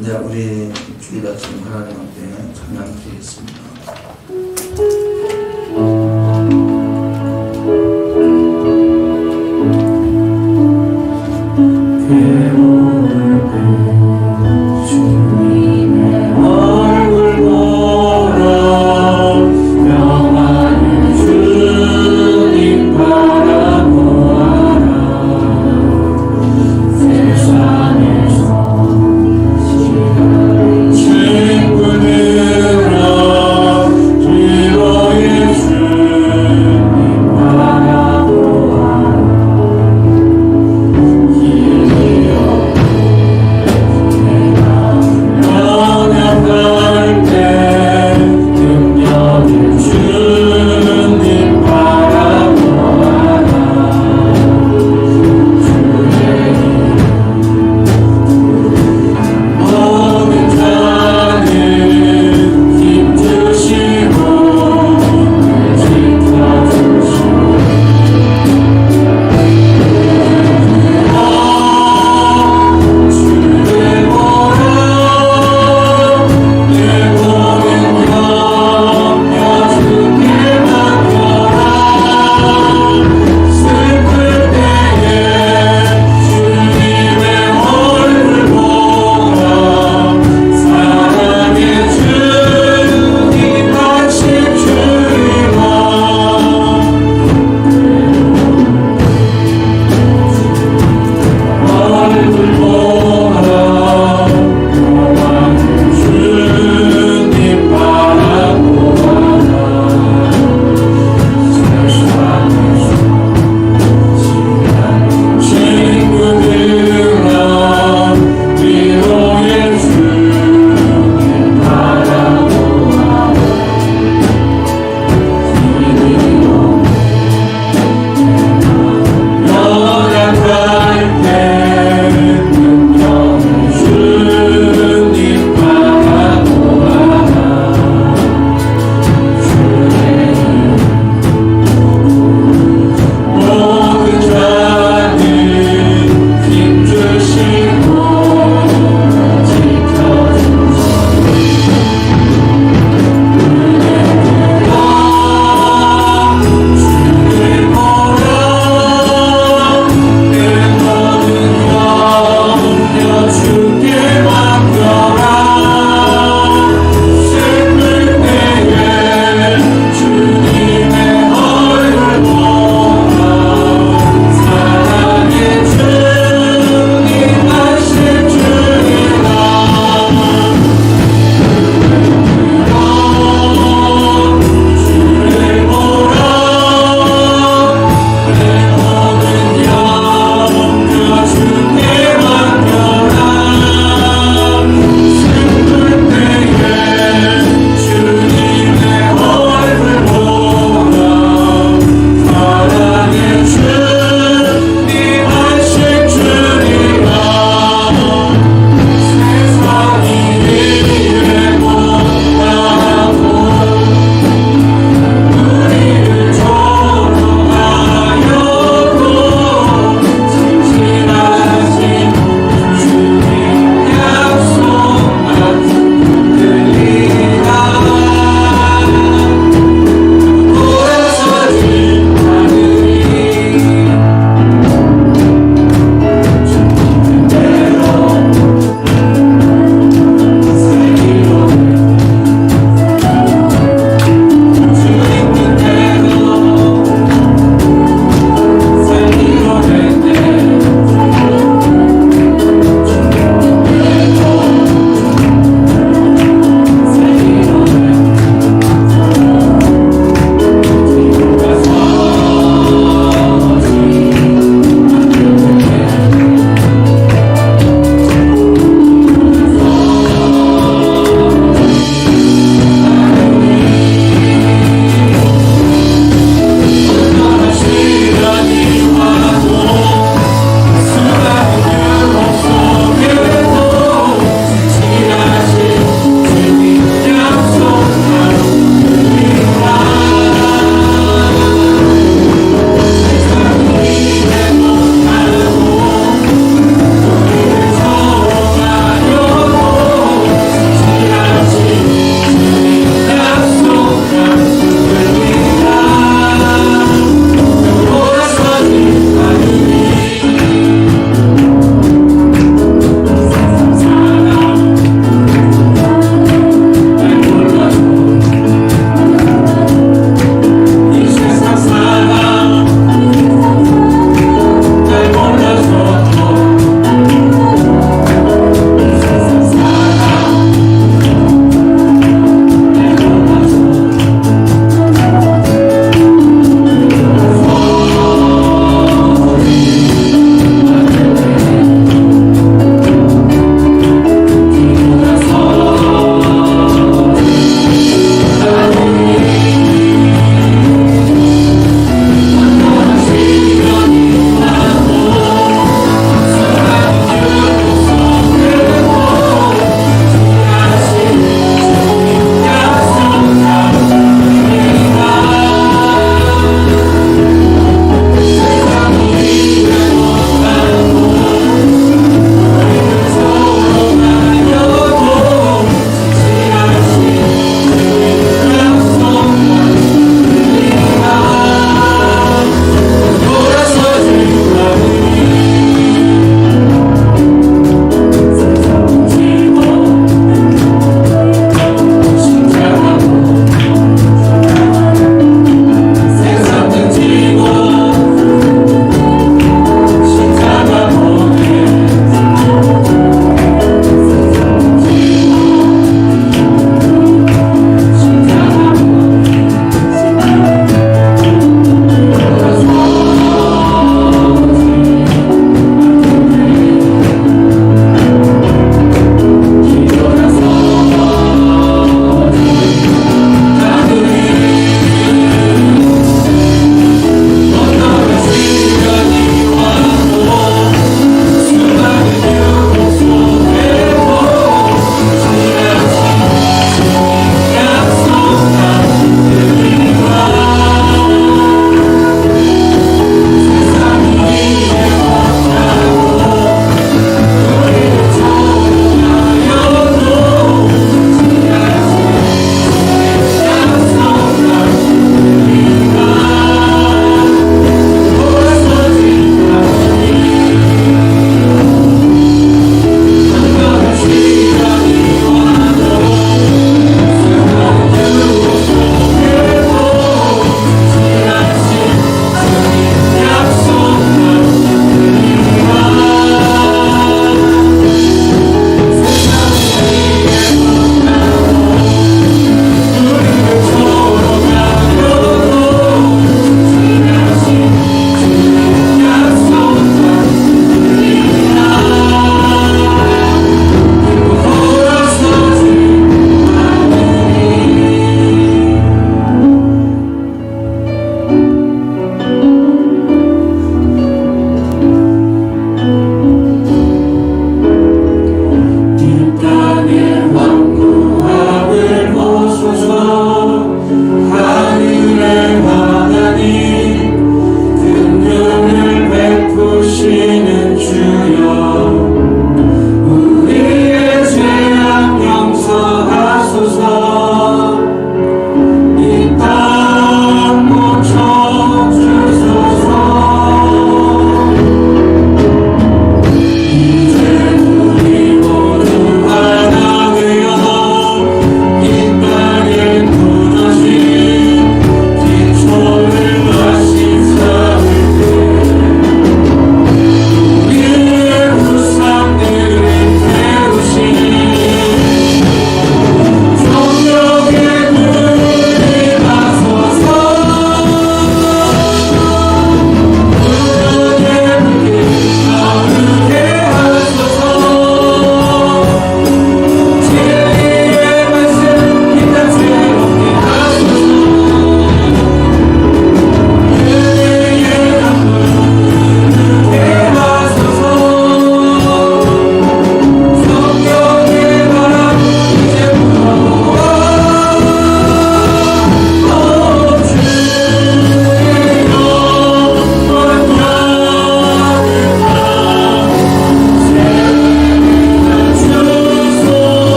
이제 우리 주일 아침 하나님 앞에 찬양 드리겠습니다. 친구들아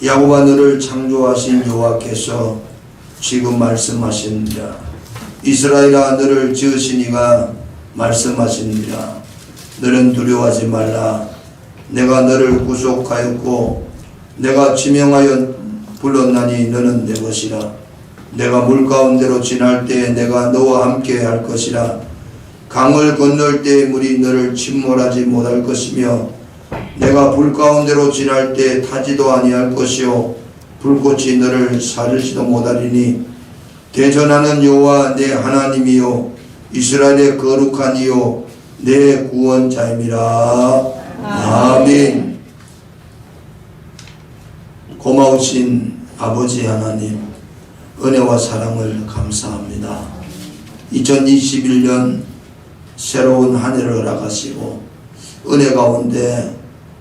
야곱아 너를 창조하신 여호와께서 지금 말씀하시느니라. 이스라엘아 너를 지으신 이가 말씀하시느니라. 너는 두려워하지 말라. 내가 너를 구속하였고 내가 지명하여 불렀나니 너는 내 것이라. 내가 물 가운데로 지날 때에 내가 너와 함께 할 것이라. 강을 건널 때에 물이 너를 침몰하지 못할 것이며 내가 불 가운데로 지날 때에 타지도 아니할 것이요 불꽃이 너를 사르지도 못하리니 대전하는 여호와 내 하나님이요 이스라엘의 거룩한 이요 내 구원자임이라. 아멘. 고마우신 아버지 하나님, 은혜와 사랑을 감사합니다. 2021년 새로운 한 해를 허락하시고 은혜 가운데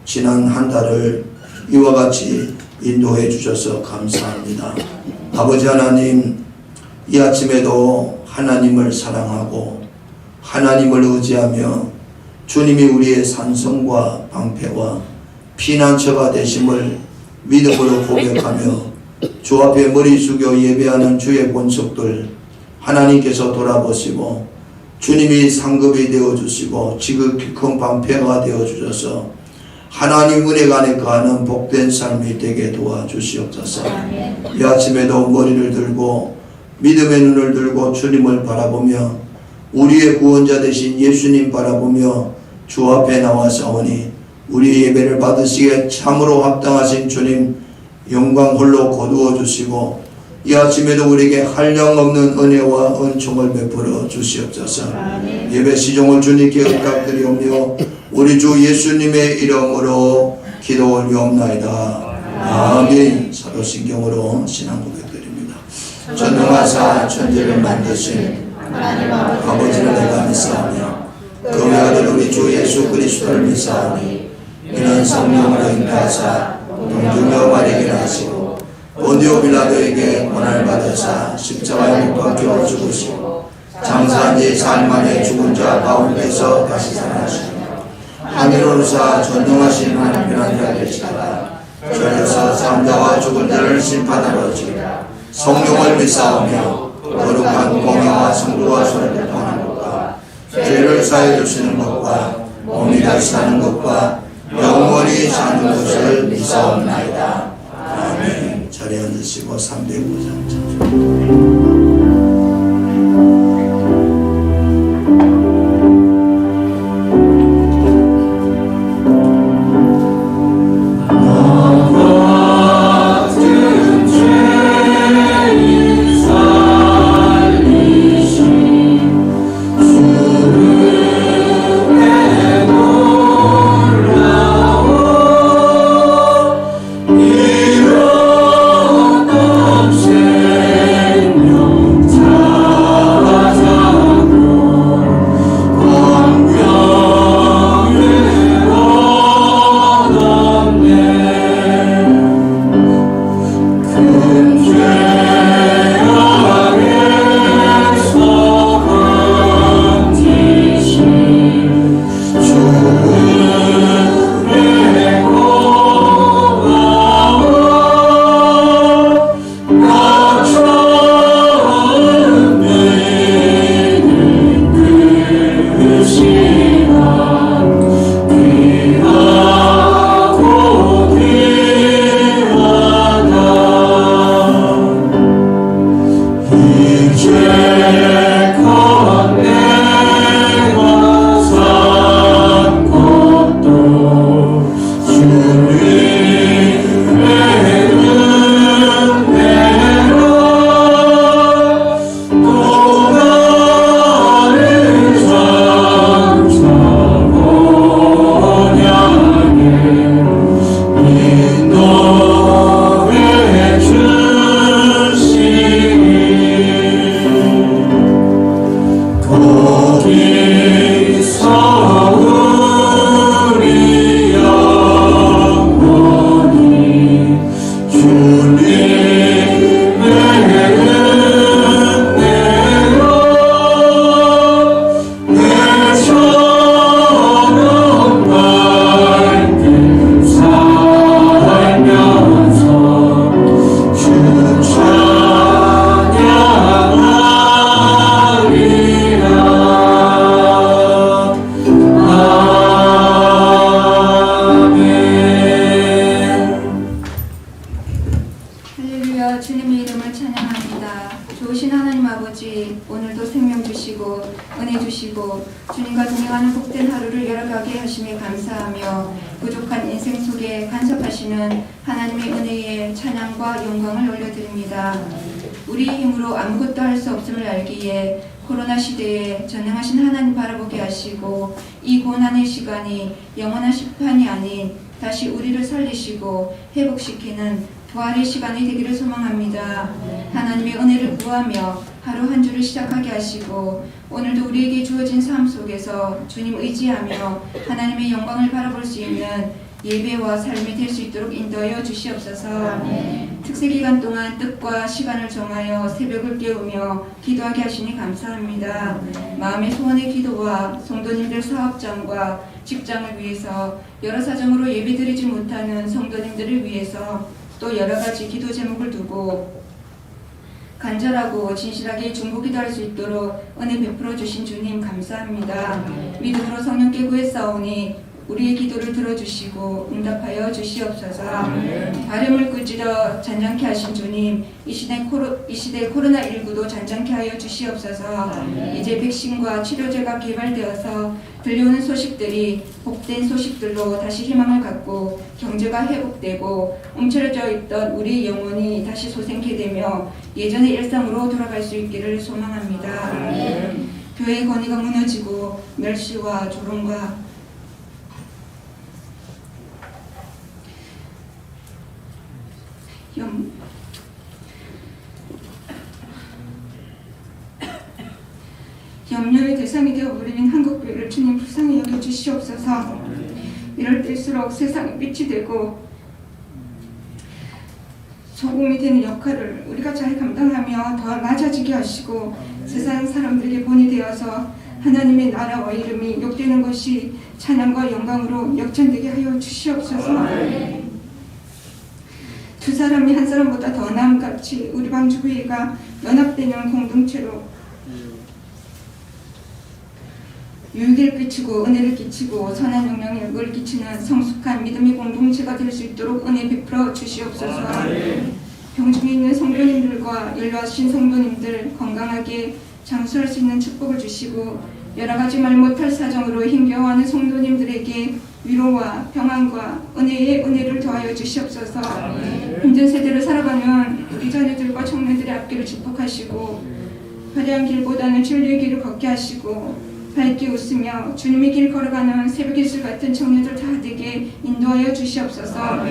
지난 한 달을 이와 같이 인도해 주셔서 감사합니다. 아버지 하나님, 이 아침에도 하나님을 사랑하고 하나님을 의지하며 주님이 우리의 산성과 방패와 피난처가 되심을 믿음으로 고백하며 주 앞에 머리 숙여 예배하는 주의 본속들 하나님께서 돌아보시고 주님이 상급이 되어주시고 지극히 큰 방패가 되어주셔서 하나님 은혜가 안에 거하는 복된 삶이 되게 도와주시옵소서. 이 아침에도 머리를 들고 믿음의 눈을 들고 주님을 바라보며 우리의 구원자 되신 예수님 바라보며 주 앞에 나와서오니 우리의 예배를 받으시기에 참으로 합당하신 주님 영광 홀로 거두어 주시고 이 아침에도 우리에게 한량없는 은혜와 은총을 베풀어 주시옵소서. 예배 시종을 주님께 의탁드리오며 우리 주 예수님의 이름으로 기도 올리옵나이다. 아멘. 사도신경으로 신앙 고백드립니다. 전능하사 천지를 만드신 하나님 아버지를 내가 믿사오며 그 외아들 우리 주 예수 그리스도를 믿사오니 이는 성령으로 잉태하사 동정녀 마리아에게 나시고 본디오 빌라도에게 고난을 받으사 십자가에 못 박혀 죽으시고 장사한 지 사흘 만에 죽은 자 가운데서 다시 살아나시며 하늘 오르사 전능하신 하나님 편안이라 되시다가 저려서 삶자와 죽은 자를 심판하러 오시리라. 성령을 믿사오며 거룩한 공회와 성도와 소리를 통하는 것과 죄를 사해 주시는 것과 몸이 다시 사는 것과 영원히 사는 것을 믿사옵나이다. 아멘. 자리에 앉으시고 309장 찬송. Señor. 좋으신 하나님 아버지, 오늘도 생명 주시고 은혜 주시고 주님과 동행하는 복된 하루를 열어가게 하심에 감사하며 부족한 인생 속에 간섭하시는 하나님의 은혜에 찬양과 영광을 올려드립니다. 우리의 힘으로 아무것도 할 수 없음을 알기에 코로나 시대에 전능하신 하나님 바라보게 하시고 이 고난의 시간이 영원한 심판이 아닌 다시 우리를 살리시고 회복시키는 부활의 시간이 되기를 소망합니다. 하나님의 은혜를 구하며 하루 한 주를 시작하게 하시고 오늘도 우리에게 주어진 삶 속에서 주님 의지하며 하나님의 영광을 바라볼 수 있는 예배와 삶이 될 수 있도록 인도하여 주시옵소서. 특세 기간 동안 뜻과 시간을 정하여 새벽을 깨우며 기도하게 하시니 감사합니다. 마음의 소원의 기도와 성도님들 사업장과 직장을 위해서 여러 사정으로 예배드리지 못하는 성도님들을 위해서 또 여러 가지 기도 제목을 두고 간절하고 진실하게 중보기도할 수 있도록 은혜 베풀어 주신 주님 감사합니다. 믿음으로 성령께 구했사오니 우리의 기도를 들어주시고 응답하여 주시옵소서. 발음을 끄지러 잔잔케 하신 주님, 이 시대 코로나19도 잔잔케 하여 주시옵소서. 이제 백신과 치료제가 개발되어서 들려오는 소식들이 복된 소식들로 다시 희망을 갖고 경제가 회복되고 움츠러져 있던 우리의 영혼이 다시 솟게 되며 예전의 일상으로 돌아갈 수 있기를 소망합니다. 교회의 권위가 무너지고 멸시와 조롱과 염려의 대상이 되어버린 한국교회를 주님 불쌍히 여겨주시옵소서. 이럴 때일수록 세상에 빛이 되고 소금이 되는 역할을 우리가 잘 감당하며 더 낮아지게 하시고 세상 사람들에게 본이 되어서 하나님의 나라와 이름이 욕되는 것이 찬양과 영광으로 역전되게 하여 주시옵소서. 두 사람이 한 사람보다 더 나음같이 우리 방주교회가 연합되는 공동체로 유익을 끼치고 은혜를 끼치고 선한 영향력을 끼치는 성숙한 믿음의 공동체가 될 수 있도록 은혜 베풀어 주시옵소서. 병중에 있는 성도님들과 연로하신 성도님들 건강하게 장수할 수 있는 축복을 주시고 여러 가지 말 못할 사정으로 힘겨워하는 성도님들에게 위로와 평안과 은혜의 은혜를 더하여 주시옵소서. 힘든 세대를 살아가는 우리 자녀들과 청년들의 앞길을 축복하시고 화려한 길보다는 진리의 길을 걷게 하시고 밝게 웃으며 주님의 길 걸어가는 새벽 이슬 같은 청년들 다 되게 인도하여 주시옵소서.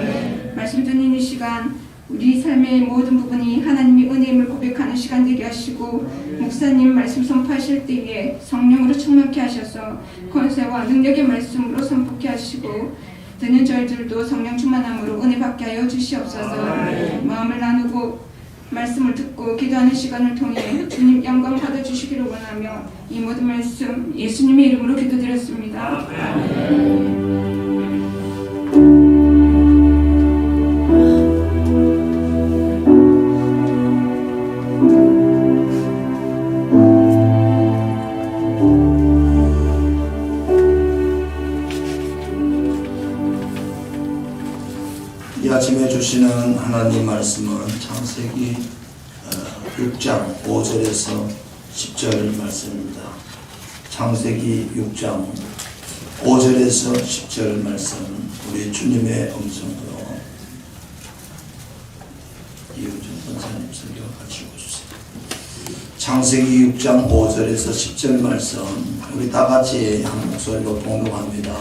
말씀 듣는 이 시간 우리 삶의 모든 부분이 하나님의 은혜임을 고백하는 시간 되게 하시고 목사님 말씀 선포하실 때에 성령으로 충만케 하셔서 권세와 능력의 말씀으로 선포케 하시고 듣는 저희들도 성령 충만함으로 은혜 받게 하여 주시옵소서. 마음을 나누고 말씀을 듣고 기도하는 시간을 통해 주님 영광 받아주시기를 원하며 이 모든 말씀 예수님의 이름으로 기도드렸습니다. 이 아침에 주시는 하나님 말씀은 창세기 6장 5절에서 10절 말씀입니다. 창세기 6장 5절에서 10절 말씀 우리 주님의 음성으로 이은정 권사님 설교 같이 읽어주세요. 창세기 6장 5절에서 10절 말씀 우리 다 같이 한 목소리로 동동합니다.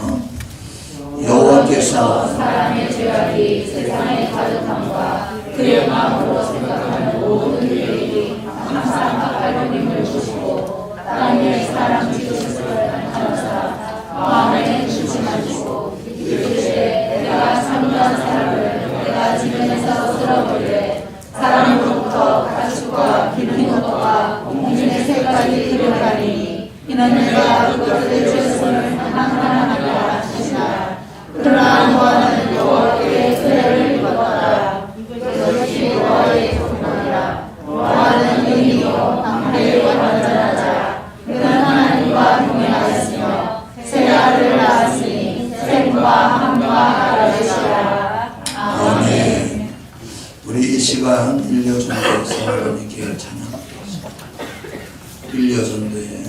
여호와께서 사람의 죄악이 세상에 가득함과 그의 마음으로 생각하는 모든 일이 항상 하나님을 주시고 땅에 사람 지으셨을 하면서 마음에 주심하시고 이르시되 내가 참여한 사람을 내가 지면에서 쓸어버리되 사람으로부터 가축과 기는 것과 공중의 새까지 들여다니니 이는 내가 그것을 지었음을 하나하나마다 하시나 그러나 노아는 여호와께 은혜를 입었다. 이것이 노아의 조건이라. 노아는 의인이요 방패의 완전한 자. 그는 하나님과 동행하였으며 세아를 낳았으니 셈과 함과 아라시라. 아멘. 우리 이 시간 일려주님께서 하나님께 찬양합니다. 빌려전도에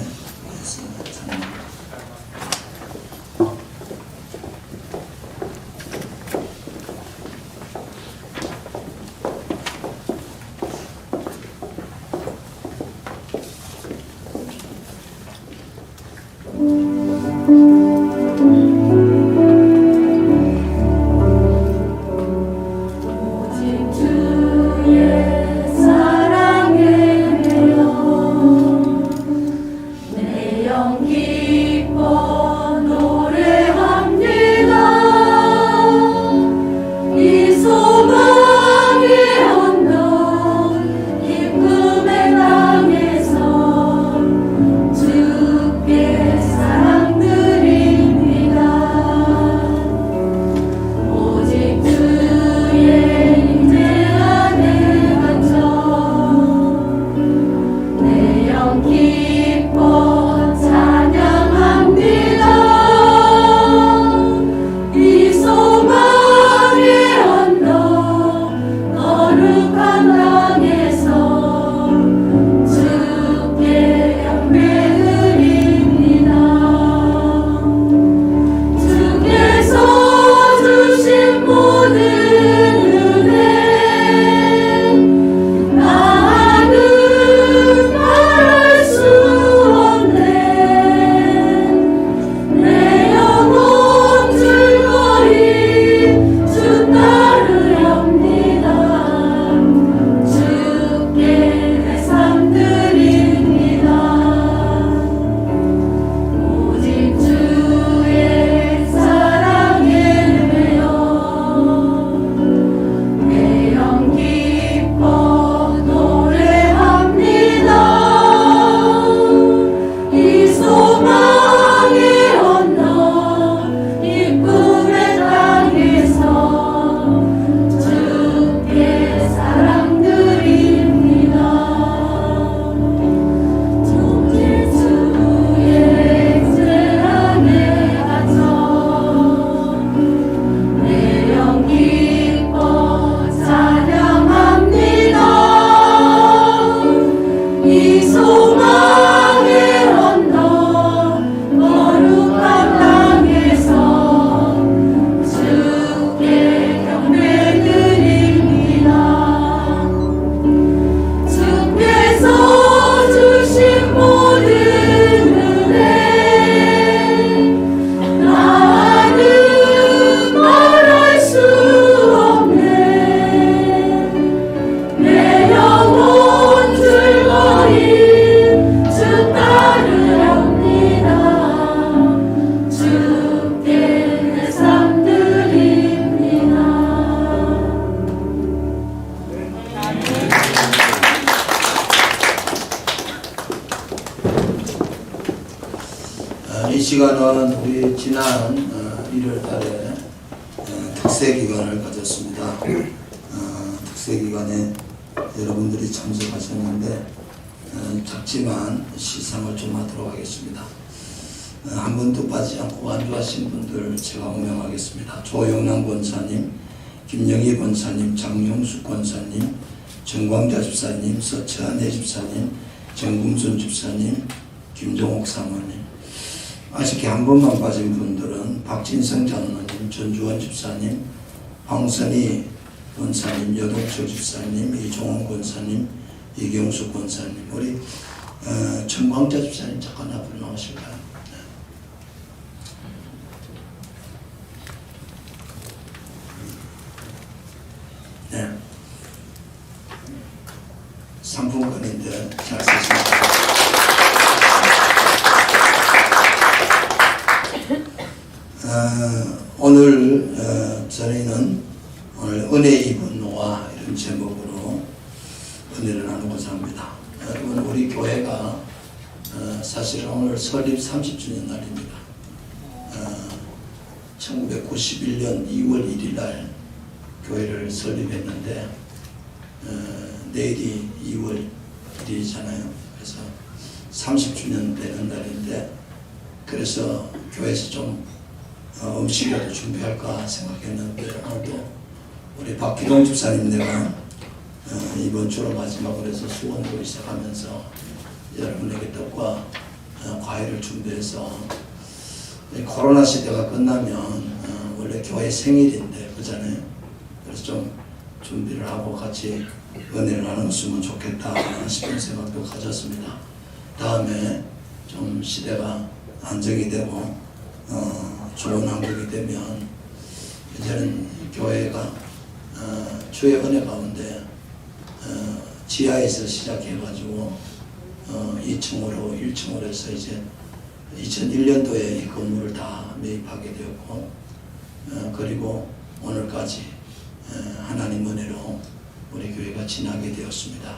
이 시간은 우리 지난 1월 달에 특세 기간을 가졌습니다. 특세 기간에 여러분들이 참석하셨는데 작지만 시상을 좀 하도록 하겠습니다. 한 분도 빠지지 않고 안주하신 분들 제가 호명하겠습니다. 조영남 권사님, 김영희 권사님, 장용숙 권사님, 정광자 집사님, 서채한혜 집사님, 정금순 집사님, 김종옥 사모님. 아쉽게 한 번만 빠진 분들은 박진성 장로님, 전주원 집사님, 황선희 권사님, 여동철 집사님, 이종원 권사님, 이경수 권사님. 우리 정광자 집사님 잠깐 앞으로 나오실까요? 네. 상품권인데 잘 쓰십니다. 오늘 저희는 오늘 은혜 입은 노아 이런 제목으로 은혜를 나누고자 합니다. 여러분, 우리 교회가 사실은 오늘 설립 30주년 날입니다. 1991년 2월 1일 날 교회를 설립했는데 내일이 2월 1일이잖아요. 그래서 30주년 되는 날인데, 그래서 교회에서 좀 음식이라도 준비할까 생각했는데 오늘도 우리 박기동 집사님 내가 이번 주로 마지막으로 해서 수원으로 시작하면서 여러분에게 떡과 과일을 준비해서 코로나 시대가 끝나면 원래 교회 생일인데 그잖아요. 그래서 좀 준비를 하고 같이 은혜를 나눴으면 좋겠다 싶은 생각도 가졌습니다. 다음에 좀 시대가 안정이 되고 좋은 환경이 되면 이제는 교회가 주의 은혜 가운데 지하에서 시작해가지고 2층으로 1층으로 해서 이제 2001년도에 이 건물을 다 매입하게 되었고 그리고 오늘까지 하나님 은혜로 우리 교회가 지나게 되었습니다.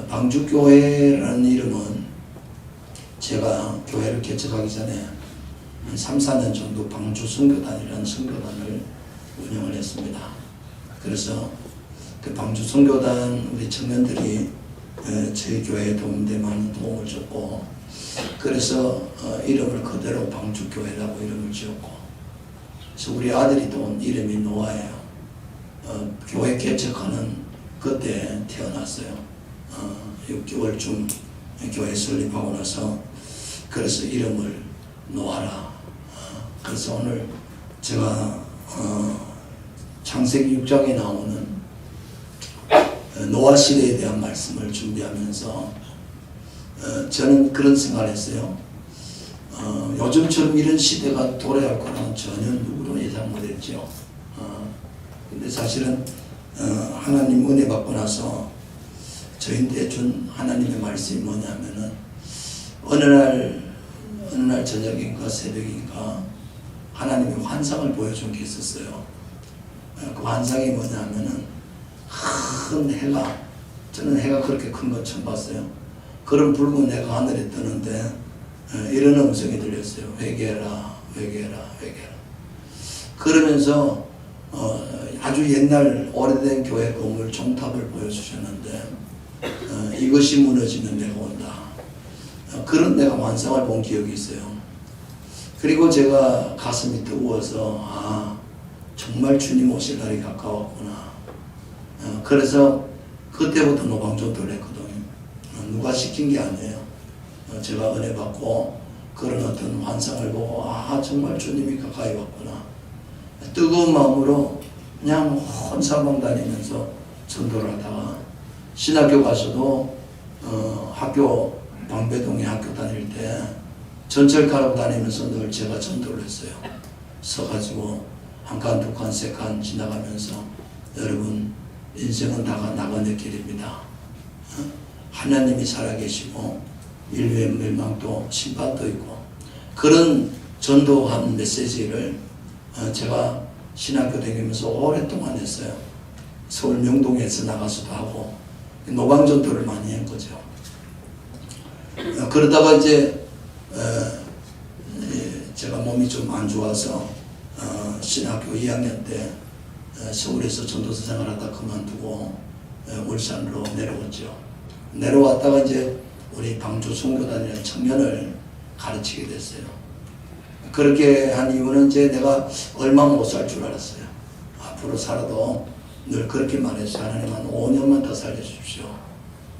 방주교회라는 이름은 제가 교회를 개척하기 전에 한 3, 4년 정도 방주선교단이라는 선교단을 운영을 했습니다. 그래서 그 방주선교단 우리 청년들이 저희 교회에 많은 도움을 줬고 그래서 이름을 그대로 방주교회라고 이름을 지었고 그래서 우리 아들이 또 이름이 노아예요. 교회 개척하는 그때 태어났어요. 6개월쯤 교회 설립하고 나서 그래서 이름을 노아라. 그래서 오늘 제가 창세기 6장에 나오는 노아 시대에 대한 말씀을 준비하면서 저는 그런 생각을 했어요. 요즘처럼 이런 시대가 도래할 거라는 전혀 누구도 예상 못했죠. 근데 사실은 하나님 은혜 받고 나서 저희한테 준 하나님의 말씀이 뭐냐면은 어느 날 저녁인가 새벽인가 하나님의 환상을 보여준 게 있었어요. 그 환상이 뭐냐면은 큰 해가, 저는 해가 그렇게 큰 건 처음 봤어요. 그런 붉은 해가 하늘에 뜨는데 이런 음성이 들렸어요. 회개해라, 회개해라, 회개해라. 그러면서 아주 옛날 오래된 교회 건물 종탑을 보여주셨는데 이것이 무너지면 내가 온다. 그런 내가 환상을 본 기억이 있어요. 그리고 제가 가슴이 뜨거워서 정말 주님 오실 날이 가까웠구나. 그래서 그때부터 노방전도를 했거든요. 누가 시킨 게 아니에요. 제가 은혜 받고 그런 어떤 환상을 보고 정말 주님이 가까이 왔구나. 뜨거운 마음으로 그냥 혼사방 다니면서 전도를 하다가 신학교 가서도 학교 방배동에 학교 다닐 때 전철가로 다니면서 늘 제가 전도를 했어요. 서가지고 한 칸, 두 칸, 세 칸 지나가면서 여러분 인생은 다가 나그네 길입니다. 하나님이 살아계시고 인류의 멸망도 심판도 있고 그런 전도한 메시지를 제가 신학교 다니면서 오랫동안 했어요. 서울 명동에서 나가서도 하고 노방전도를 많이 한 거죠. 그러다가 이제 제가 몸이 좀 안 좋아서 신학교 2학년 때 서울에서 전도사 생활하다 그만두고 울산으로 내려왔죠. 내려왔다가 이제 우리 방주 선교단이라는 청년을 가르치게 됐어요. 그렇게 한 이유는 이제 내가 얼마 못 살 줄 알았어요. 앞으로 살아도 늘 그렇게 말했어요. 하나님 한 5년만 더 살려주십시오.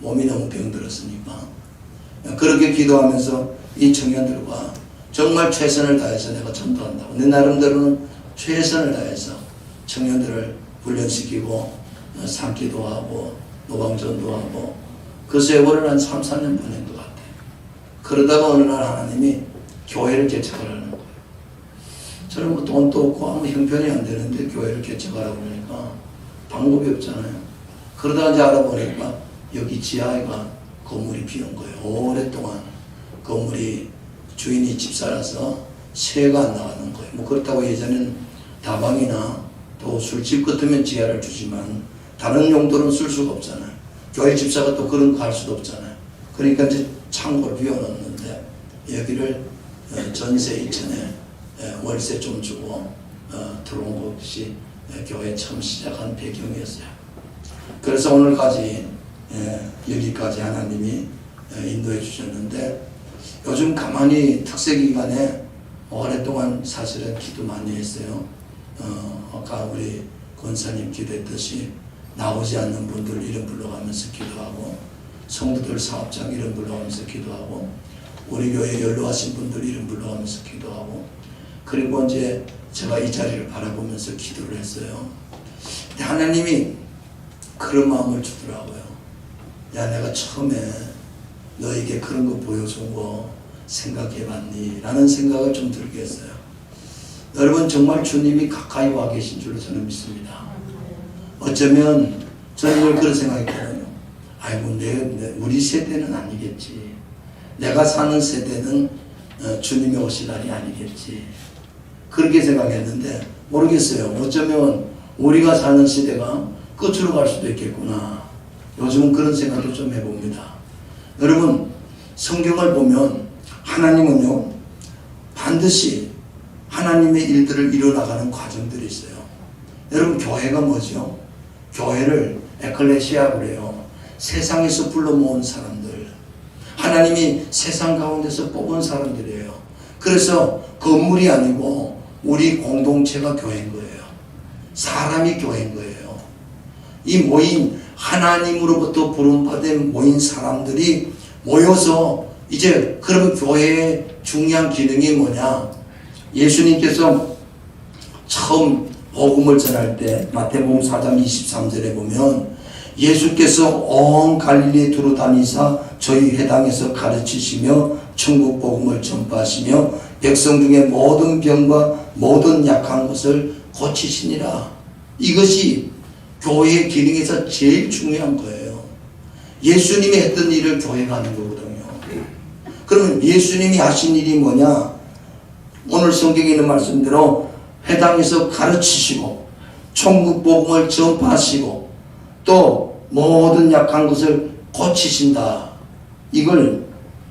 몸이 너무 병들었으니까. 그렇게 기도하면서 이 청년들과 정말 최선을 다해서 내가 전도한다고. 내 나름대로는 최선을 다해서 청년들을 훈련시키고 산기도 하고 노방전도 하고 그 세월을 한 3, 4년 보낸 것 같아요. 그러다가 어느 날 하나님이 교회를 개척하라는 거예요. 저는 뭐 돈도 없고 아무 형편이 안 되는데 교회를 개척하라고 그러니까 방법이 없잖아요. 그러다가 이제 알아보니까 여기 지하에가 건물이 비온 거예요. 오랫동안 건물이 주인이 집사라서 세가 안 나가는 거예요. 뭐 그렇다고 예전에는 다방이나 또 술집 같으면 지하를 주지만 다른 용도로는 쓸 수가 없잖아요. 교회 집사가 또 그런 거 할 수도 없잖아요. 그러니까 이제 창고를 비워놓는데 여기를 전세 2천에 월세 좀 주고 들어온 것이 교회 처음 시작한 배경이었어요. 그래서 오늘까지 여기까지 하나님이 인도해 주셨는데 요즘 가만히 특세 기간에 오랫동안 사실은 기도 많이 했어요. 아까 우리 권사님 기도했듯이 나오지 않는 분들 이름 불러가면서 기도하고 성도들 사업장 이름 불러가면서 기도하고 우리 교회 연로하신 분들 이름 불러가면서 기도하고 그리고 이제 제가 이 자리를 바라보면서 기도를 했어요. 근데 하나님이 그런 마음을 주더라고요. 야, 내가 처음에 너에게 그런 거 보여준 거 생각해봤니? 라는 생각을 좀 들게 했어요. 여러분, 정말 주님이 가까이 와 계신 줄로 저는 믿습니다. 어쩌면 저는 그런 생각했거든요. 아이고, 우리 세대는 아니겠지. 내가 사는 세대는 주님이 오실 날이 아니겠지. 그렇게 생각했는데 모르겠어요. 어쩌면 우리가 사는 시대가 끝으로 갈 수도 있겠구나. 요즘은 그런 생각도 좀 해봅니다. 여러분, 성경을 보면 하나님은요, 반드시 하나님의 일들을 이뤄나가는 과정들이 있어요. 여러분, 교회가 뭐죠? 교회를 에클레시아 그래요. 세상에서 불러 모은 사람들, 하나님이 세상 가운데서 뽑은 사람들이에요. 그래서 건물이 아니고 우리 공동체가 교회인 거예요. 사람이 교회인 거예요. 이 모인 하나님으로부터 부름받은 모인 사람들이 모여서 이제 그러면 교회의 중요한 기능이 뭐냐? 예수님께서 처음 복음을 전할 때 마태복음 4장 23절에 보면 예수께서 온 갈릴리에 두루 다니사 저희 회당에서 가르치시며 천국 복음을 전파하시며 백성 중에 모든 병과 모든 약한 것을 고치시니라. 이것이 교회의 기능에서 제일 중요한 거예요. 예수님이 했던 일을 교회가 하는 거거든요. 그러면 예수님이 하신 일이 뭐냐? 오늘 성경에 있는 말씀대로 회당에서 가르치시고 천국 복음을 전파하시고 또 모든 약한 것을 고치신다. 이걸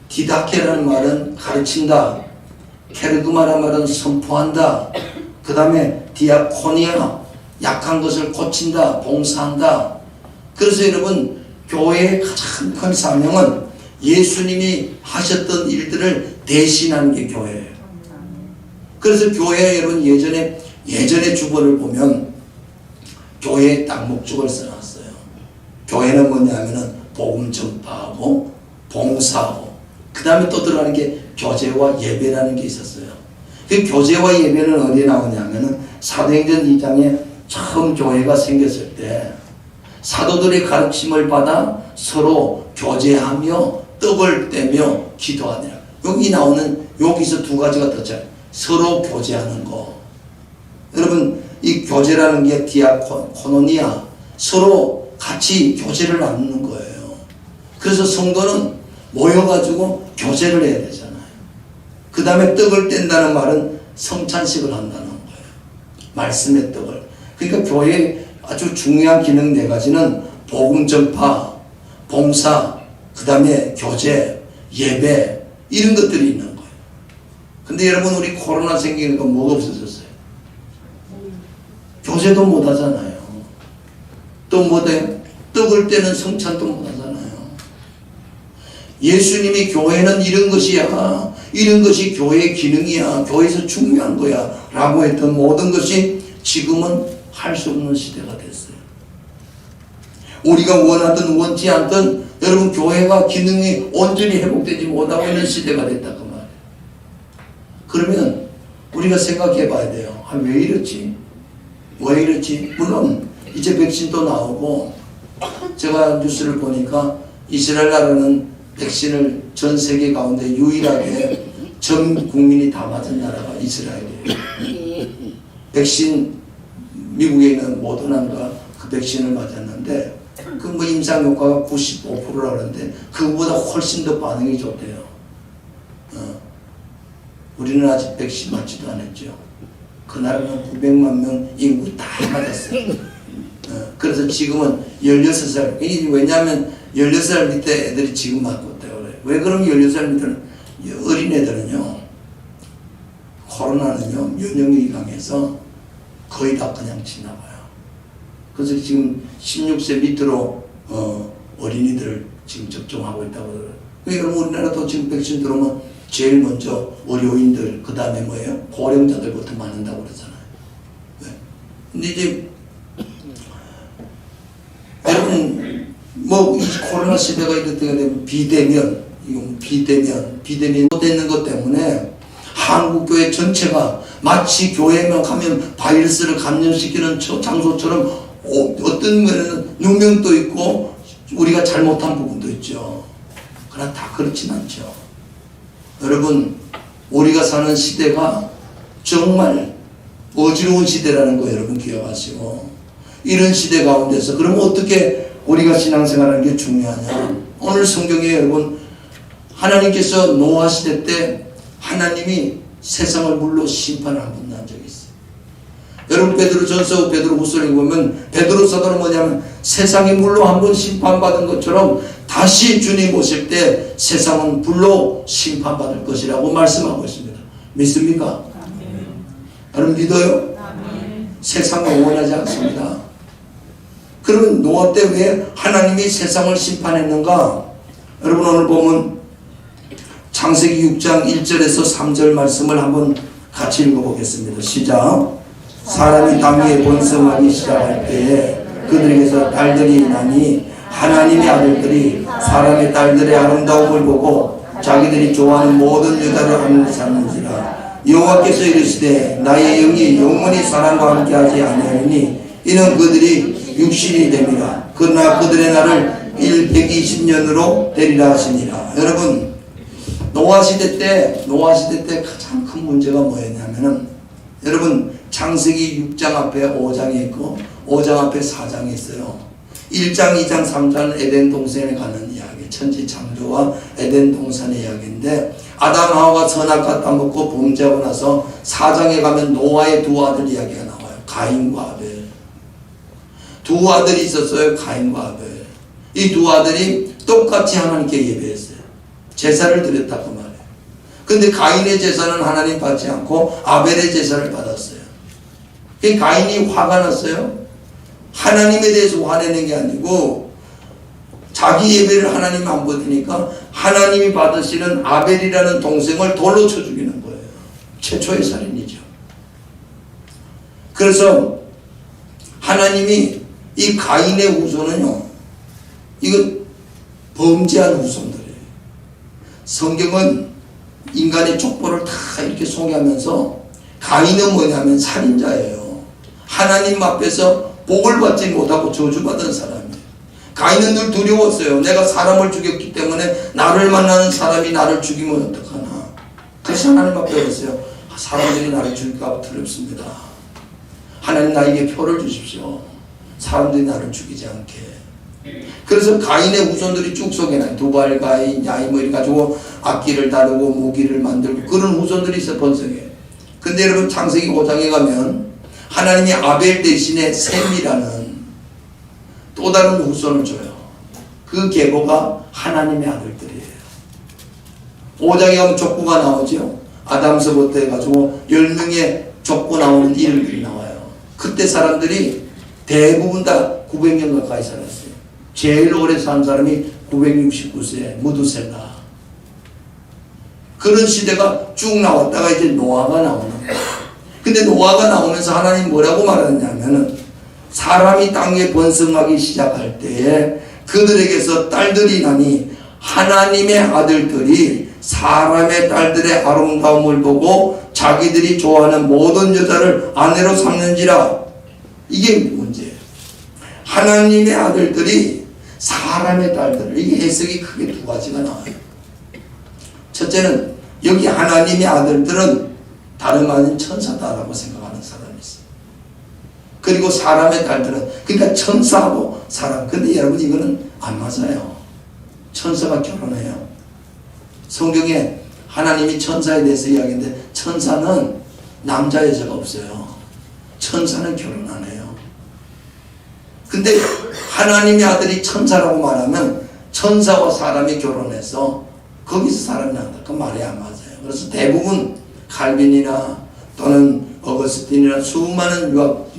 디다케라는 말은 가르친다. 케르그마라는 말은 선포한다. 그 다음에 디아코니아, 약한 것을 고친다, 봉사한다. 그래서 여러분, 교회의 가장 큰 사명은 예수님이 하셨던 일들을 대신하는 게 교회예요. 그래서 교회 여러분 예전의 주보를 보면 교회에 딱 목적을 써놨어요. 교회는 뭐냐면은 복음 전파하고 봉사하고 그 다음에 또 들어가는 게 교제와 예배라는 게 있었어요. 그 교제와 예배는 어디에 나오냐면은 사도행전 2장에 처음 교회가 생겼을 때 사도들의 가르침을 받아 서로 교제하며 떡을 떼며 기도하느라. 여기 나오는 여기서 두 가지가 떴잖아요. 서로 교제하는 거. 여러분, 이 교제라는 게 디아코노니아, 서로 같이 교제를 나누는 거예요. 그래서 성도는 모여가지고 교제를 해야 되잖아요. 그 다음에 떡을 뗀다는 말은 성찬식을 한다는 거예요. 말씀의 떡을. 그러니까 교회의 아주 중요한 기능 네 가지는 복음 전파, 봉사, 그 다음에 교제, 예배 이런 것들이 있는 거예요. 근데 여러분, 우리 코로나 생기니까 뭐가 없어졌어요? 교제도 못 하잖아요. 또 뭐돼? 떡을 떼는 성찬도 못 하잖아요. 예수님이 교회는 이런 것이야, 이런 것이 교회의 기능이야, 교회에서 중요한 거야 라고 했던 모든 것이 지금은 할 수 없는 시대가 됐어요. 우리가 원하든 원치 않든 여러분, 교회가 기능이 온전히 회복되지 못하고 있는 시대가 됐다 그 말이에요. 그러면 우리가 생각해 봐야 돼요. 아, 왜 이렇지? 왜 이렇지? 물론 이제 백신도 나오고 제가 뉴스를 보니까 이스라엘 나라는 백신을 전 세계 가운데 유일하게 전 국민이 다 맞은 나라가 이스라엘이에요. 백신 미국에 있는 모더나가 그 백신을 맞았는데 그 뭐 임상 효과가 95%라고 하는데 그거보다 훨씬 더 반응이 좋대요. 우리는 아직 백신 맞지도 않았죠. 그 나라는 900만 명 인구 다 맞았어요. 그래서 지금은 16살, 왜냐하면 16살 밑에 애들이 지금 맞고 있다고 그래요. 왜 그러면 16살 밑에는 어린애들은요, 코로나는요, 면역력이 강해서 거의 다 그냥 지나가요. 그래서 지금 16세 밑으로 어린이들을 지금 접종하고 있다고 그래요. 그러니까 우리나라도 지금 백신 들어오면 제일 먼저 의료인들, 그 다음에 뭐예요? 고령자들부터 맞는다고 그러잖아요. 네. 근데 이제 여러분 뭐 이 코로나 시대가 이렇게 되면 비대면 되는 것 때문에 한국교회 전체가 마치 교회만 가면 바이러스를 감염시키는 장소처럼 어떤 면에는 누명도 있고 우리가 잘못한 부분도 있죠. 그러나 다 그렇진 않죠. 여러분, 우리가 사는 시대가 정말 어지러운 시대라는 거 여러분 기억하시고, 이런 시대 가운데서 그러면 어떻게 우리가 신앙생활하는 게 중요하냐. 오늘 성경에 여러분, 하나님께서 노아 시대 때 하나님이 세상을 물로 심판을 한 번 한 적이 있어요. 여러분, 베드로전서 베드로후서를 보면 베드로 사도는 뭐냐면 세상이 물로 한 번 심판받은 것처럼 다시 주님 오실 때 세상은 불로 심판받을 것이라고 말씀하고 있습니다. 믿습니까? 아멘. 여러분 믿어요? 아멘. 세상을 원하지 않습니다. 그러면 노아 때 왜 하나님이 세상을 심판했는가? 여러분 오늘 보면 창세기 6장 1절에서 3절 말씀을 한번 같이 읽어보겠습니다. 시작. 사람이 땅 위에 번성하기 시작할 때에 그들에게서 딸들이 나니 하나님의 아들들이 사람의 딸들의 아름다움을 보고 자기들이 좋아하는 모든 여자를 하늘에 삼는지라. 여호와께서 이르시되 나의 영이 영원히 사람과 함께하지 아니하리니 이는 그들이 육신이 됨이라. 그러나 그들의 날을 120년으로 되리라 하시니라. 여러분, 노아 시대 때 가장 큰 문제가 뭐였냐면은, 여러분 창세기 6장 앞에 5장이 있고 5장 앞에 4장이 있어요. 1장, 2장, 3장은 에덴 동산에 가는 이야기, 천지 창조와 에덴 동산의 이야기인데, 아담 하와가 선악과 따먹고 범죄하고 나서 4장에 가면 노아의 두 아들 이야기가 나와요. 가인과 아벨. 두 아들이 있었어요. 가인과 아벨. 이 두 아들이 똑같이 하나님께 예배했어요. 제사를 드렸다고 말해요. 근데 가인의 제사는 하나님 받지 않고 아벨의 제사를 받았어요. 가인이 화가 났어요. 하나님에 대해서 화내는 게 아니고 자기 예배를 하나님 안 받으니까 하나님이 받으시는 아벨이라는 동생을 돌로 쳐 죽이는 거예요. 최초의 살인이죠. 그래서 하나님이 이 가인의 후손은요, 이거 범죄한 후손들이에요. 성경은 인간의 족보를 다 이렇게 소개하면서 가인은 뭐냐면 살인자예요. 하나님 앞에서 복을 받지 못하고 저주받은 사람이에요. 가인은 늘 두려웠어요. 내가 사람을 죽였기 때문에 나를 만나는 사람이 나를 죽이면 어떡하나. 그래서 하나님 앞에 그랬어요. 사람들이 나를 죽일까 봐 두렵습니다. 하나님 나에게 표를 주십시오. 사람들이 나를 죽이지 않게. 그래서 가인의 후손들이 쭉 소개나요. 두발, 가인, 야이 뭐 이렇게 가지고 악기를 다루고 무기를 만들고 그런 후손들이 있어 번성해요. 근데 여러분 창세기 5장에 가면 하나님이 아벨 대신에 셈이라는 또 다른 후손을 줘요. 그 계보가 하나님의 아들들이에요. 5장에 가면 족보가 나오죠. 아담서부터 해가지고 10명의 족보 나오는 이름들이 나와요. 그때 사람들이 대부분 다 900년 가까이 살았어요. 제일 오래 산 사람이 969세 무두셀라. 그런 시대가 쭉 나왔다가 이제 노아가 나오는 거예요. 근데 노아가 나오면서 하나님 뭐라고 말하느냐면은 사람이 땅에 번성하기 시작할 때에 그들에게서 딸들이 나니 하나님의 아들들이 사람의 딸들의 아름다움을 보고 자기들이 좋아하는 모든 여자를 아내로 삼는지라. 이게 문제예요. 하나님의 아들들이 사람의 딸들을, 이게 해석이 크게 두 가지가 나와요. 첫째는 여기 하나님의 아들들은 다름 아닌 천사다라고 생각하는 사람이 있어요. 그리고 사람의 딸들은, 그러니까 천사하고 사람. 근데 여러분 이거는 안 맞아요. 천사가 결혼해요. 성경에 하나님이 천사에 대해서 이야기하는데 천사는 남자 여자가 없어요. 천사는 결혼 안 해요. 근데 하나님의 아들이 천사라고 말하면 천사와 사람이 결혼해서 거기서 사람이 난다. 그 말이 안 맞아요. 그래서 대부분 칼빈이나 또는 어거스틴이나 수많은 유학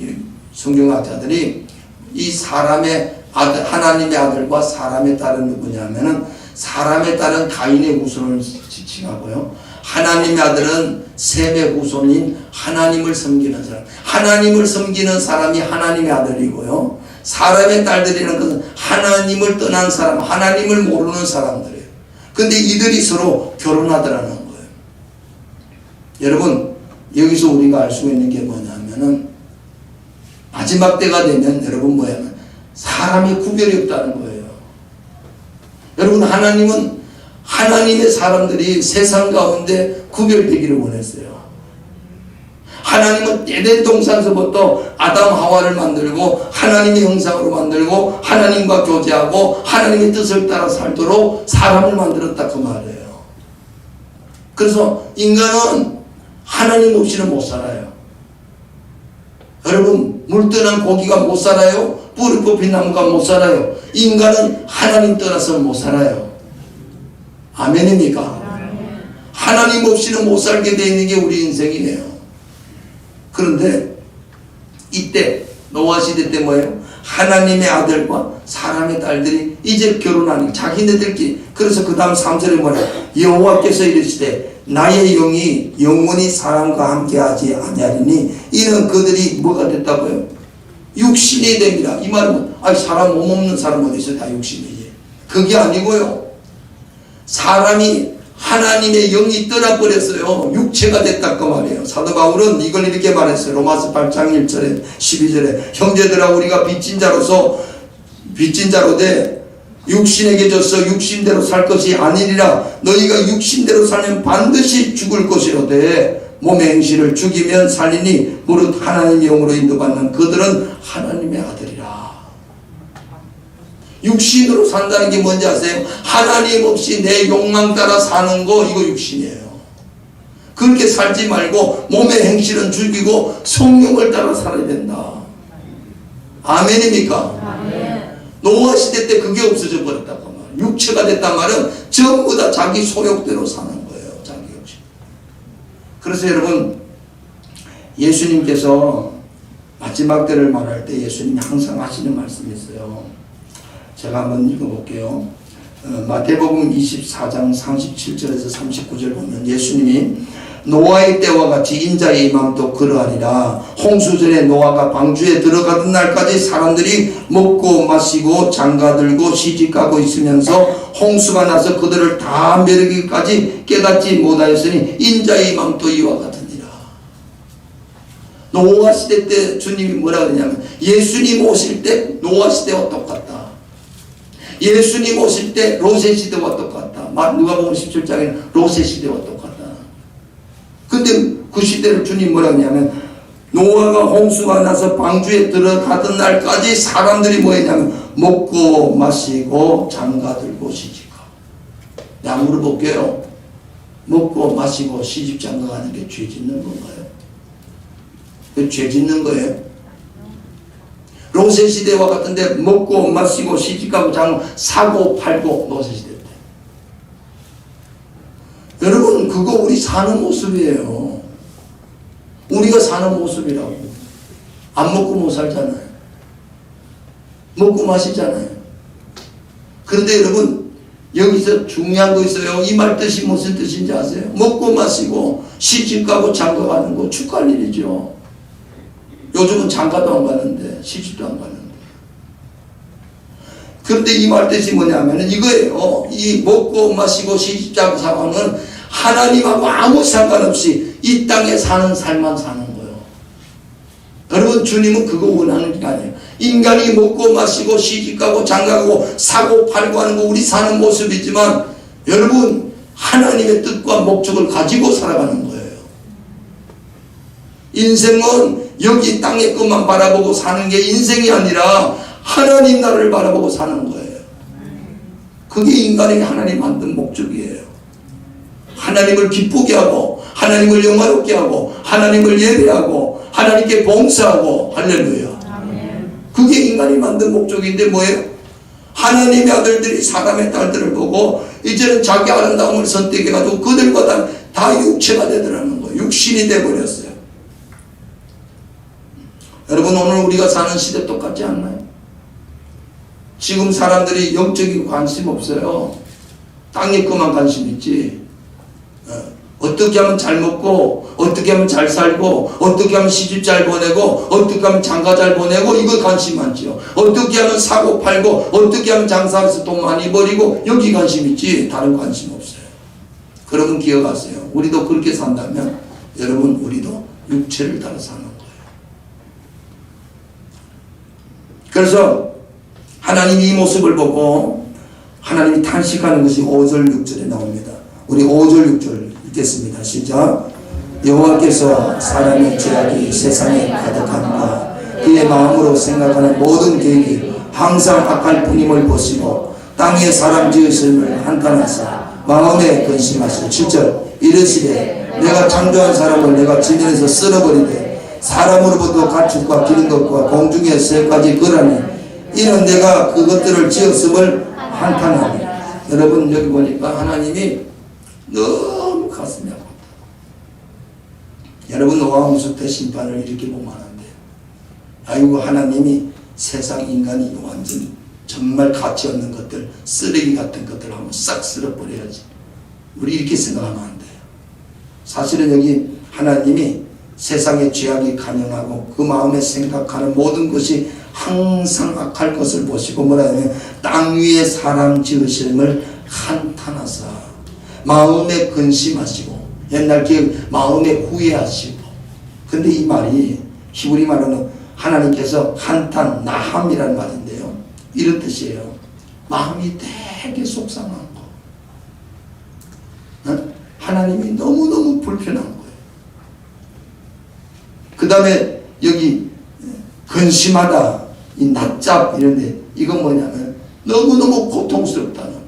성경학자들이 이 사람의 아들, 하나님의 아들과 사람의 딸은 누구냐면은 사람의 딸은 가인의 후손을 지칭하고요. 하나님의 아들은 셈의 후손인 하나님을 섬기는 사람. 하나님을 섬기는 사람이 하나님의 아들이고요. 사람의 딸들이라는 것은 하나님을 떠난 사람, 하나님을 모르는 사람들이에요. 근데 이들이 서로 결혼하더라는 거예요. 여러분, 여기서 우리가 알 수 있는 게 뭐냐면은 마지막 때가 되면 여러분 뭐냐면 사람이 구별이 없다는 거예요. 여러분, 하나님은 하나님의 사람들이 세상 가운데 구별되기를 원했어요. 하나님은 에덴 동산서부터 아담 하와를 만들고 하나님의 형상으로 만들고 하나님과 교제하고 하나님의 뜻을 따라 살도록 사람을 만들었다 그 말이에요. 그래서 인간은 하나님 없이는 못 살아요. 여러분, 물 떠난 고기가 못 살아요. 뿌리 뽑힌 나무가 못 살아요. 인간은 하나님 떠나서는 못 살아요. 아멘입니까? 하나님 없이는 못 살게 되어 있는 게 우리 인생이에요. 그런데 이때 노아 시대 때 뭐예요? 하나님의 아들과 사람의 딸들이 이제 결혼하니 자기네들끼리. 그래서 그 다음 3절에 뭐래요? 여호와께서 이르시되 나의 영이 영원히 사람과 함께하지 아니하리니 이는 그들이 뭐가 됐다고요? 육신이 됩니다. 이 말은 사람 몸 없는 사람 어디 있어요? 다 육신이지. 그게 아니고요. 사람이 하나님의 영이 떠나버렸어요. 육체가 됐다 그 말이에요. 사도 바울은 이걸 이렇게 말했어요. 로마서 8장 1절에 12절에 형제들아 우리가 빚진 자로 돼 육신에게 져서 육신대로 살 것이 아니니라. 너희가 육신대로 살면 반드시 죽을 것이로되 몸의 행실을 죽이면 살리니 무릇 하나님의 영으로 인도받는 그들은 하나님의 아들이라. 육신으로 산다는 게 뭔지 아세요? 하나님 없이 내 욕망 따라 사는 거, 이거 육신이에요. 그렇게 살지 말고 몸의 행실은 죽이고 성령을 따라 살아야 된다. 아멘입니까? 아멘. 노아 시대 때 그게 없어져 버렸다고 말이에요. 육체가 됐단 말은 전부 다 자기 소욕대로 사는 거예요. 자기 욕심. 그래서 여러분, 예수님께서 마지막 때를 말할 때 예수님이 항상 하시는 말씀이 있어요. 제가 한번 읽어볼게요. 마태복음 24장 37절에서 39절 보면 예수님이 노아의 때와 같이 인자의 임함도 그러하리라. 홍수전에 노아가 방주에 들어가던 날까지 사람들이 먹고 마시고 장가들고 시집가고 있으면서 홍수가 나서 그들을 다 멸하기까지 깨닫지 못하였으니 인자의 임함도 이와 같으니라. 노아 시대 때 주님이 뭐라 그러냐면 예수님 오실 때 노아 시대와 똑같다. 예수님 오실 때 롯의 시대와 똑같다. 누가복음 17장에는 롯의 시대와 똑같다. 근데 그 시대를 주님 뭐라 하냐면 노아가 홍수가 나서 방주에 들어가던 날까지 사람들이 뭐 했냐면 먹고 마시고 장가들고 시집가고. 내가 물어볼게요. 먹고 마시고 시집 장가가는 게 죄 짓는 건가요? 죄 짓는 거예요? 롯의 시대와 같은데 먹고 마시고 시집가고 장가 사고 팔고 롯의 시대 때. 여러분, 그거 우리 사는 모습이에요. 우리가 사는 모습이라고. 안 먹고 못 살잖아요. 먹고 마시잖아요. 그런데 여러분, 여기서 중요한 거 있어요. 이 말 뜻이 무슨 뜻인지 아세요? 먹고 마시고 시집가고 장가가는 거 축하할 일이죠. 요즘은 장가도 안 가는데 시집도 안 가는데. 그런데 이 말 뜻이 뭐냐면 이거예요. 이 먹고 마시고 시집가고 사는 하나님하고 아무 상관없이 이 땅에 사는 삶만 사는 거예요. 여러분, 주님은 그거 원하는 게 아니에요. 인간이 먹고 마시고 시집가고 장가가고 사고 팔고 하는 거 우리 사는 모습이지만 여러분, 하나님의 뜻과 목적을 가지고 살아가는 거예요. 인생은 여기 땅의 것만 바라보고 사는 게 인생이 아니라 하나님 나라를 바라보고 사는 거예요. 그게 인간에게 하나님 만든 목적이에요. 하나님을 기쁘게 하고 하나님을 영화롭게 하고 하나님을 예배하고 하나님께 봉사하고. 할렐루야. 그게 인간이 만든 목적인데 뭐예요? 하나님의 아들들이 사람의 딸들을 보고 이제는 자기 아름다움을 선택해가지고 그들과 다 육체가 되더라는 거예요. 육신이 되어버렸어요. 여러분, 오늘 우리가 사는 시대 똑같지 않나요? 지금 사람들이 영적인 관심 없어요. 땅에 것만 관심 있지. 어떻게 하면 잘 먹고 받고 어떻게 하면 잘 살고 어떻게 하면 시집 잘 보내고 어떻게 하면 장가 잘 보내고 이거 관심 많지요. 어떻게 하면 사고 팔고 어떻게 하면 장사해서 돈 많이 벌이고 여기 관심 있지 다른 관심 없어요. 여러분 기억하세요. 우리도 그렇게 산다면 여러분 우리도 육체를 따라 사는 거예요. 그래서 하나님이 이 모습을 보고 하나님이 탄식하는 것이 5절 6절에 나옵니다. 우리 5절 6절 읽겠습니다. 시작. 여호와께서 사람의 죄악이 세상에 가득함과 그의 마음으로 생각하는 모든 계획이 항상 악할 뿐임을 보시고 땅에 사람 지으심을 한탄하사 마음에 근심하시고 7절 이르시되 내가 창조한 사람을 내가 지면에서 쓸어버리되 사람으로부터 가축과 기린 것과 공중의 새까지 거라니 이는 내가 그것들을 지었음을 한탄하니. 여러분 여기 보니까 하나님이 너무 가슴이 아팠다. 여러분 노아홍수 때 심판을 이렇게 보면 안 돼요. 아이고 하나님이 세상 인간이 완전 정말 가치 없는 것들 쓰레기 같은 것들 한번 싹 쓸어버려야지. 우리 이렇게 생각하면 안 돼요. 사실은 여기 하나님이 세상의 죄악이 간연하고 그 마음에 생각하는 모든 것이 항상 악할 것을 보시고 뭐라 하면 땅 위에 사람 지으심을 한탄하사 마음에 근심하시고 옛날 기억 마음에 후회하시고. 근데 이 말이 히브리 말로는 하나님께서 한탄 나함이라는 말인데요 이런 뜻이에요. 마음이 되게 속상한 거. 하나님이 너무너무 불편한 거예요. 그 다음에 여기 근심하다 이 낯잡 이런데 이건 뭐냐면 너무너무 고통스럽다는 거.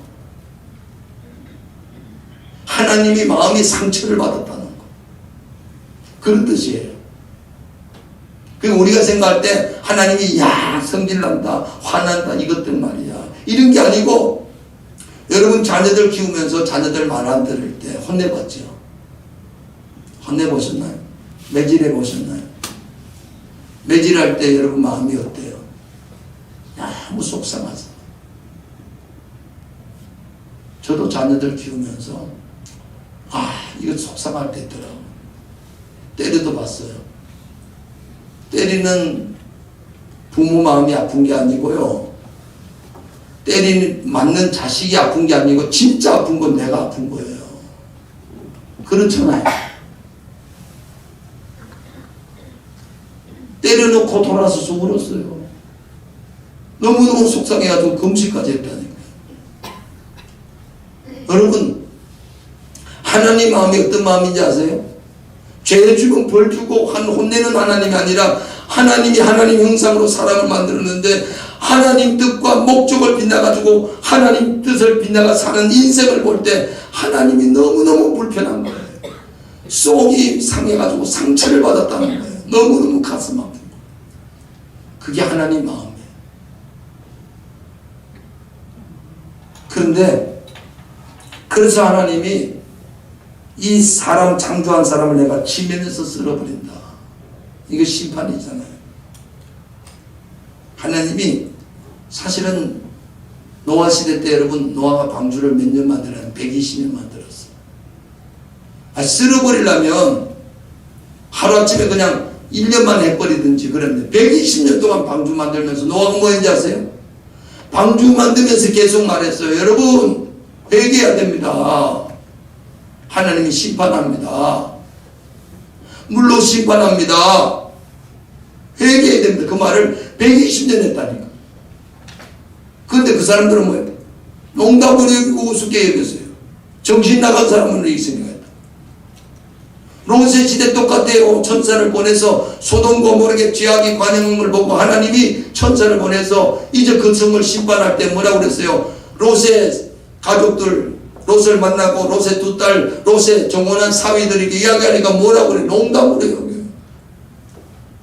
하나님이 마음이 상처를 받았다는 거. 그런 뜻이에요. 그리고 우리가 생각할 때 하나님이 야 성질난다 화난다 이것들 말이야 이런 게 아니고 여러분 자녀들 키우면서 자녀들 말 안 들을 때 혼내봤죠? 혼내보셨나요? 매질해 보셨나요? 매질할 때 여러분 마음이 어때요? 너무 속상하죠. 저도 자녀들 키우면서 이거 속상할 때 있더라고요. 때려도 봤어요. 때리는 부모 마음이 아픈 게 아니고요. 맞는 자식이 아픈 게 아니고 진짜 아픈 건 내가 아픈 거예요. 그렇잖아요. 때려놓고 돌아서서 울었어요. 너무너무 속상해가지고 금식까지 했다니까요. 여러분 하나님 마음이 어떤 마음인지 아세요? 죄 주고 벌 주고 혼내는 하나님이 아니라 하나님이 하나님 형상으로 사람을 만들었는데 하나님 뜻과 목적을 빗나가지고 하나님 뜻을 빗나가 사는 인생을 볼 때 하나님이 너무너무 불편한 거예요. 속이 상해가지고 상처를 받았다는 거예요. 너무너무 가슴 아픈 거예요. 그게 하나님 마음이에요. 그런데 그래서 하나님이 이 사람 창조한 사람을 내가 지면에서 쓸어버린다. 이게 심판이잖아요. 하나님이 사실은 노아 시대 때 여러분 노아가 방주를 몇 년 만들었냐면 120년 만들었어요. 쓸어버리려면 하루아침에 그냥 1년만 해버리든지 그랬는데 120년 동안 방주 만들면서 노아가 뭐 했는지 아세요? 방주 만들면서 계속 말했어요. 여러분 회개해야 됩니다. 하나님이 심판합니다. 물로 심판합니다. 회개해야 됩니다. 그 말을 120년 했다니까. 그런데 그 사람들은 뭐예요? 농담으로 여기고 우습게 여겼어요. 정신 나간 사람은 이렇게 생각했다. 롯의 시대 똑같아요. 천사를 보내서 소돔 고모르게 죄악이 관영을 보고 하나님이 천사를 보내서 이제 그 성을 심판할 때 뭐라고 그랬어요? 롯의 가족들 롯을 만나고 롯의 두 딸 롯의 정혼한 사위들에게 이야기하니까 뭐라고 그래? 농담으로 여겨요.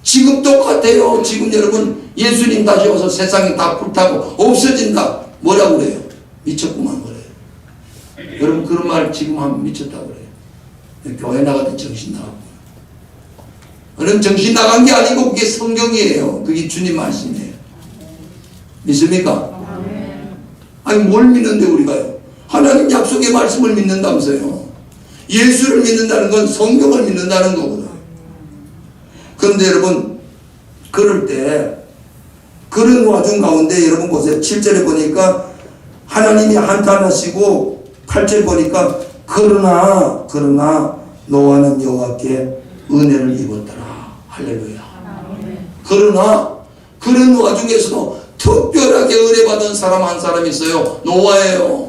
지금 똑같아요. 지금 여러분 예수님 다시 와서 세상이 다 불타고 없어진다. 뭐라고 그래요? 미쳤구만 그래요. 여러분 그런 말 지금 하면 미쳤다고 그래요. 교회 나가도 정신 나가고. 그럼 정신 나간 게 아니고 그게 성경이에요. 그게 주님 말씀이에요. 믿습니까? 아니 뭘 믿는데 우리가요? 하나님 약속의 말씀을 믿는다면서요. 예수를 믿는다는 건 성경을 믿는다는 거거든. 그런데 여러분, 그럴 때 그런 와중 가운데 여러분 보세요. 7절에 보니까 하나님이 한탄하시고 8절 보니까 그러나 노아는 여호와께 은혜를 입었더라. 할렐루야. 그러나 그런 와중에서도 특별하게 은혜 받은 사람 한 사람이 있어요. 노아예요.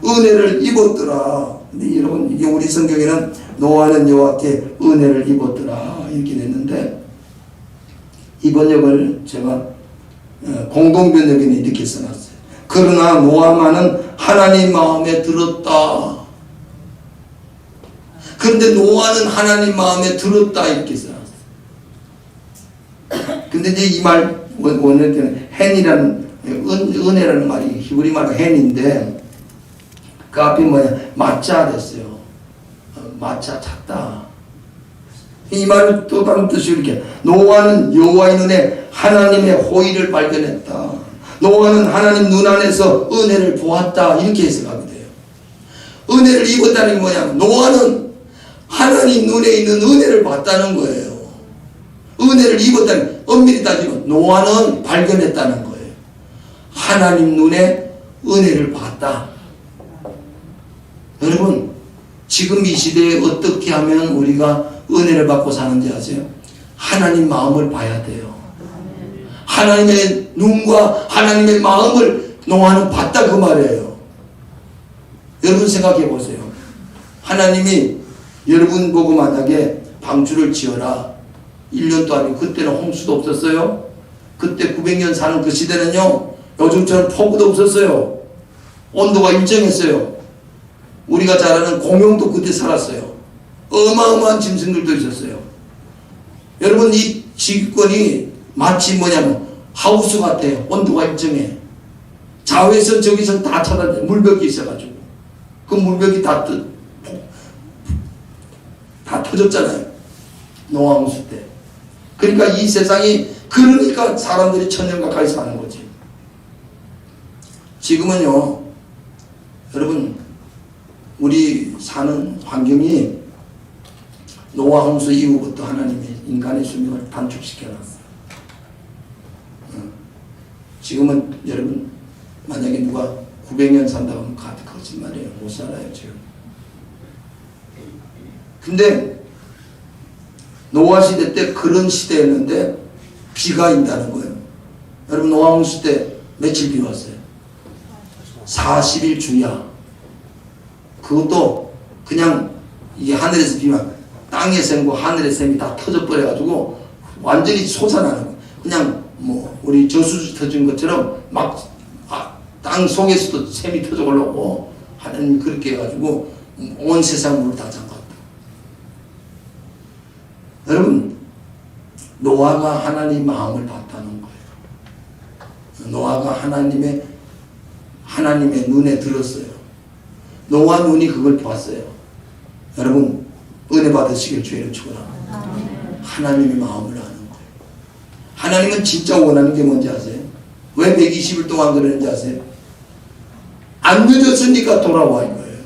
은혜를 입었더라. 근데 여러분, 이게 우리 성경에는 노아는 여호와께 은혜를 입었더라 이렇게 됐는데, 이 번역을 제가 공동번역에는 이렇게 써놨어요. 그러나 노아만은 하나님 마음에 들었다. 그런데 노아는 하나님 마음에 들었다 이렇게 써놨어요. 근데 이제 이 말 원래는 헨이라는 은혜라는 말이 히브리 말로 헨인데, 그 앞이 뭐냐, 마차 됐어요. 마차 찾다. 이 말은 또 다른 뜻이 이렇게, 노아는 여호와의 눈에 하나님의 호의를 발견했다. 노아는 하나님 눈 안에서 은혜를 보았다. 이렇게 해석하게 돼요. 은혜를 입었다는 게 뭐냐면, 노아는 하나님 눈에 있는 은혜를 봤다는 거예요. 은혜를 입었다는, 엄밀히 따지면 노아는 발견했다는 거예요. 하나님 눈에 은혜를 봤다. 여러분, 지금 이 시대에 어떻게 하면 우리가 은혜를 받고 사는지 아세요? 하나님 마음을 봐야 돼요. 하나님의 눈과 하나님의 마음을 노아는 봤다 그 말이에요. 여러분 생각해 보세요. 하나님이 여러분 보고 만약에 방주를 지어라. 1년 동안, 그때는 홍수도 없었어요. 그때 900년 사는 그 시대는요, 요즘처럼 폭우도 없었어요. 온도가 일정했어요. 우리가 잘 아는 공룡도 그때 살았어요. 어마어마한 짐승들도 있었어요. 여러분, 이 지구권이 마치 뭐냐면 하우스 같아요. 온도가 일정해. 좌우에서 저기서 다 찾아내. 물벽이 있어가지고 그 물벽이 다 터졌잖아요. 노아 홍수 때. 그러니까 이 세상이, 그러니까 사람들이 천년 가까이 사는 거지. 지금은요, 여러분, 우리 사는 환경이 노아 홍수 이후부터 하나님이 인간의 수명을 단축시켜놨어요. 지금은 여러분, 만약에 누가 900년 산다고 하면 거짓말이에요. 못 살아요 지금. 근데 노아 시대 때 그런 시대였는데 비가 인다는 거예요. 여러분, 노아 홍수 때 며칠 비 왔어요? 40일 주야. 그것도 그냥 이게 하늘에서 비만, 땅에 샘고 하늘에 샘이 다 터져버려가지고 완전히 솟아나는 거예요. 그냥 뭐 우리 저수지 터진 것처럼 막 땅 속에서도 샘이 터져 올라오고, 하나님 그렇게 해가지고 온 세상 물을 다 잠갔다. 여러분, 노아가 하나님 마음을 봤다는 거예요. 노아가 하나님의 눈에 들었어요. 노아 눈이 그걸 봤어요. 여러분, 은혜 받으시길 주의를 축원합니다. 하나님의 마음을 아는 거예요. 하나님은 진짜 원하는 게 뭔지 아세요? 왜 120일 동안 그러는지 아세요? 안 늦었으니까 돌아와 이거예요.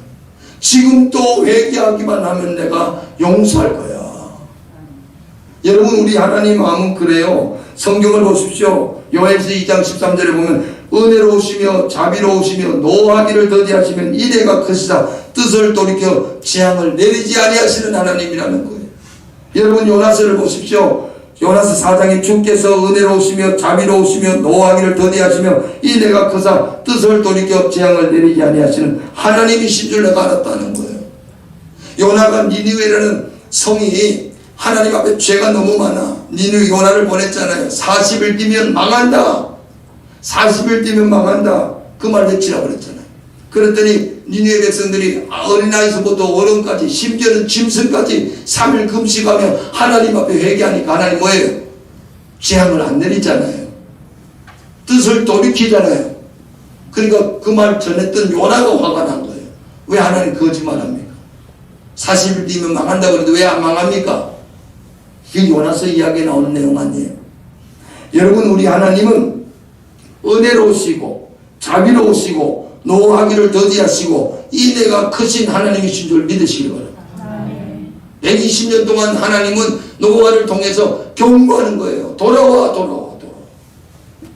지금 또 회개하기만 하면 내가 용서할 거야. 여러분, 우리 하나님 마음은 그래요. 성경을 보십시오. 요엘서 2장 13절에 보면, 은혜로우시며 자비로우시며 노하기를 더디하시면 이래가 크시다. 뜻을 돌이켜 재앙을 내리지 아니하시는 하나님이라는 거예요. 여러분, 요나서를 보십시오. 요나서 4장에 주께서 은혜로우시며 자비로우시며 노하기를 더디하시며 이래가 크사 뜻을 돌이켜 재앙을 내리지 아니하시는 하나님이신 줄 내가 알았다는 거예요. 요나가 니느웨라는 성이 하나님 앞에 죄가 너무 많아. 니느웨 요나를 보냈잖아요. 40일 뒤면 망한다. 40일 뒤면 망한다. 그 말 외치라고 그랬잖아요. 그랬더니 니느웨 백성들이 어린아이서부터 어른까지, 심지어는 짐승까지 3일 금식하며 하나님 앞에 회개하니까 하나님 뭐예요? 재앙을 안 내리잖아요. 뜻을 돌이키잖아요. 그러니까 그 말 전했던 요나가 화가 난 거예요. 왜 하나님 거짓말합니까? 40일 뒤면 망한다고 그래도 왜 안 망합니까? 이게 요나서 이야기에 나오는 내용 아니에요. 여러분, 우리 하나님은 은혜로우시고 자비로우시고 노하기를 더디하시고 이내가 크신 하나님이신 줄 믿으시기 바랍니다. 120년 동안 하나님은 노아를 통해서 경고하는 거예요. 돌아와.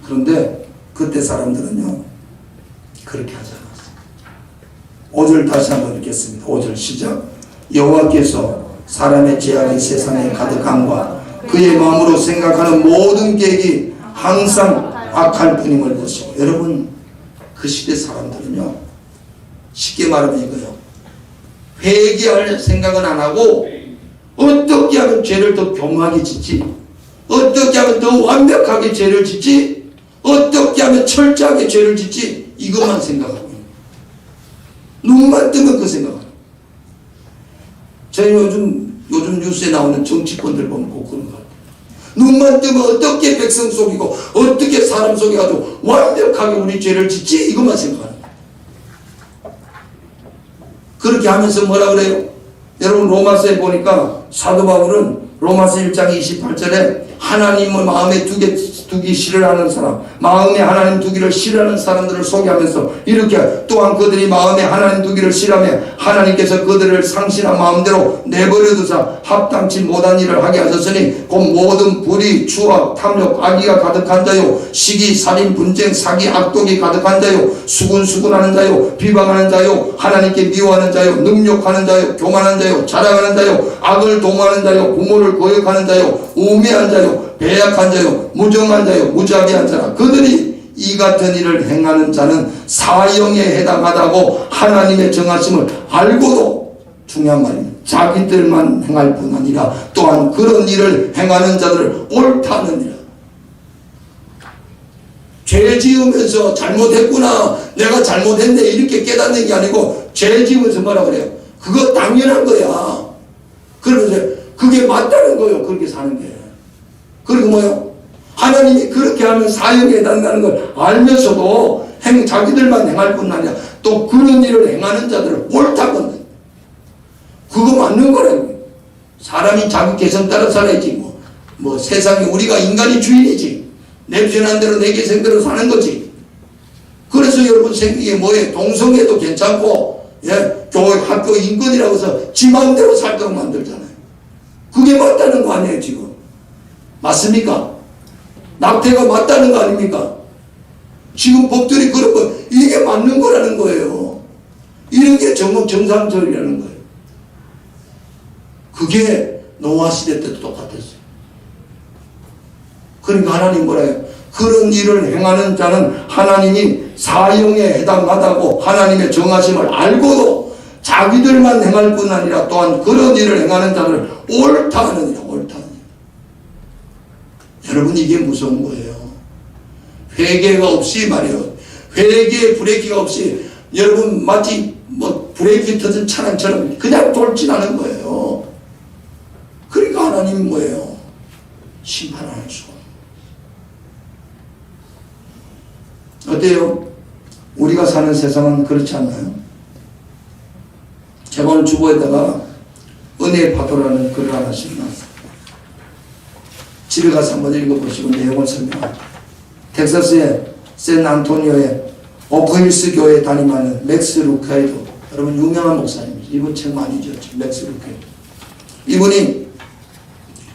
그런데 그때 사람들은요, 그렇게 하지 않았어요. 5절 다시 한번 읽겠습니다. 5절 시작. 여호와께서 사람의 죄악이 세상에 가득함과 그의 마음으로 생각하는 모든 계획이 항상 악할 뿐임을 보시고. 여러분, 그 시대 사람들은요, 쉽게 말하면 이거요, 회개할 생각은 안 하고 어떻게 하면 죄를 더 교묘하게 짓지, 어떻게 하면 더 완벽하게 죄를 짓지, 어떻게 하면 철저하게 죄를 짓지, 이것만 생각하고 있는 거예요. 눈만 뜨면 그 생각을. 저희 요즘 뉴스에 나오는 정치권들 보면 꼭 그런 것 같아요. 눈만 뜨면 어떻게 백성 속이고 어떻게 사람 속여가지고 완벽하게 우리 죄를 짓지, 이것만 생각하는 거예요. 그렇게 하면서 뭐라 그래요? 여러분, 로마서에 보니까 사도 바울은 로마서 1장 28절에 하나님을 마음에 두기 싫어하는 사람, 마음에 하나님 두기를 싫어하는 사람들을 소개하면서 이렇게, 또한 그들이 마음에 하나님 두기를 싫어하며 하나님께서 그들을 상실한 마음대로 내버려 두사 합당치 못한 일을 하게 하셨으니 곧 모든 불의, 추악, 탐욕, 악의가 가득한 자요, 시기, 살인, 분쟁, 사기, 악독이 가득한 자요, 수군수군하는 자요, 비방하는 자요, 하나님께 미워하는 자요, 능욕하는 자요, 교만한 자요, 자랑하는 자요, 악을 도모하는 자요, 부모를 거역하는 자요, 우매한 자요, 배약한 자요, 무정한 자요, 무자비한 자라. 그들이 이 같은 일을 행하는 자는 사형에 해당하다고 하나님의 정하심을 알고도, 중요한 말입니다, 자기들만 행할 뿐 아니라 또한 그런 일을 행하는 자들을 옳다느니라. 죄 지으면서 잘못했구나, 내가 잘못했네, 이렇게 깨닫는 게 아니고 죄 지으면서 뭐라 그래요? 그거 당연한 거야. 그러면서 그게 맞다는 거예요. 그렇게 사는 게. 그리고 뭐요? 하나님이 그렇게 하면 사형에 해당하는 걸 알면서도 자기들만 행할 뿐 아니라 또 그런 일을 행하는 자들을 옳다고. 그거 맞는 거라고. 사람이 자기 개성 따라 살아야지. 뭐 세상에 우리가 인간이 주인이지. 내 편한 대로 내 개성대로 사는 거지. 그래서 여러분 생기게 뭐예요? 동성애도 괜찮고, 예, 교육 학교 인권이라고 해서 지 마음대로 살도록 만들잖아요. 그게 맞다는 거 아니에요, 지금? 맞습니까? 낙태가 맞다는 거 아닙니까? 지금 법들이 그런 거, 이게 맞는 거라는 거예요. 이런 게 정상적이라는 거예요. 그게 노아 시대 때도 똑같았어요. 그러니까 하나님 뭐라 해요? 그런 일을 행하는 자는 하나님이 사형에 해당하다고 하나님의 정하심을 알고도 자기들만 행할 뿐 아니라 또한 그런 일을 행하는 자를 옳다 하느니라. 옳다 하느니라. 여러분, 이게 무서운 거예요. 회개가 없이 말이에요. 회개의 브레이크가 없이 여러분 마치 뭐 브레이크 터진 차량처럼 그냥 돌진하는 거예요. 그러니까 하나님이 뭐예요? 심판하는 수가. 어때요? 우리가 사는 세상은 그렇지 않나요? 제가 오늘 주보에다가 은혜의 파도라는 글을 하나씩 놨어요. 집에 가서 한번 읽어보시고 내용을 설명합니다. 텍사스의 샌안토니오의 오크힐스 교회에 담임하는 맥스 루카이도, 여러분 유명한 목사님이죠. 이분 책 많이 지었죠. 맥스 루카이도. 이분이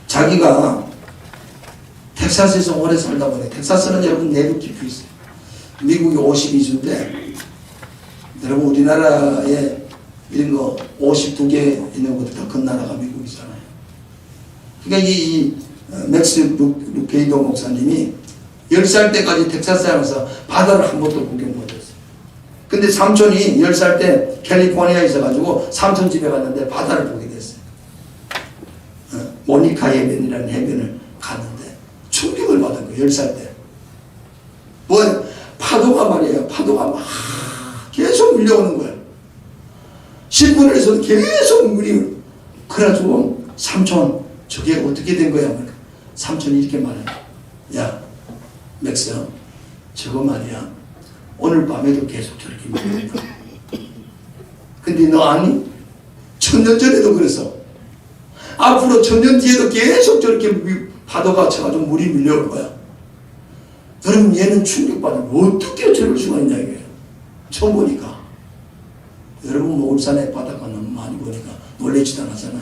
자기가 텍사스에서 오래 살다 보니, 텍사스는 여러분 내륙 깊이 있어요. 미국이 52주인데 여러분 우리나라에 이런 거 52개 있는 것보다 큰 나라가 미국이잖아요. 그러니까 이 맥스 루케이도 목사님이 10살 때까지 텍사스에 가서 바다를 한 번도 구경 못했어요. 근데 삼촌이 10살 때 캘리포니아에 있어가지고 삼촌 집에 갔는데 바다를 보게 됐어요. 모니카 해변이라는 해변을 갔는데 충격을 받은 거예요. 10살 때. 뭐 파도가 말이에요. 파도가 막 계속 밀려오는 거예요. 10분에서 계속 물이. 그래가지고 삼촌 저게 어떻게 된 거야? 삼촌이 이렇게 말해요. 야 맥스, 저거 말이야 오늘 밤에도 계속 저렇게 밀려온다. 근데 너 아니? 1000년 전에도 그랬어. 앞으로 1000년 뒤에도 계속 저렇게 파도가 쳐가지고 물이 밀려올 거야. 여러분 얘는 충격받으면 어떻게 저럴 수가 있냐 이게. 처음 보니까. 여러분 뭐 울산에 바다가 너무 많이 보니까 놀래지도 않았잖아요.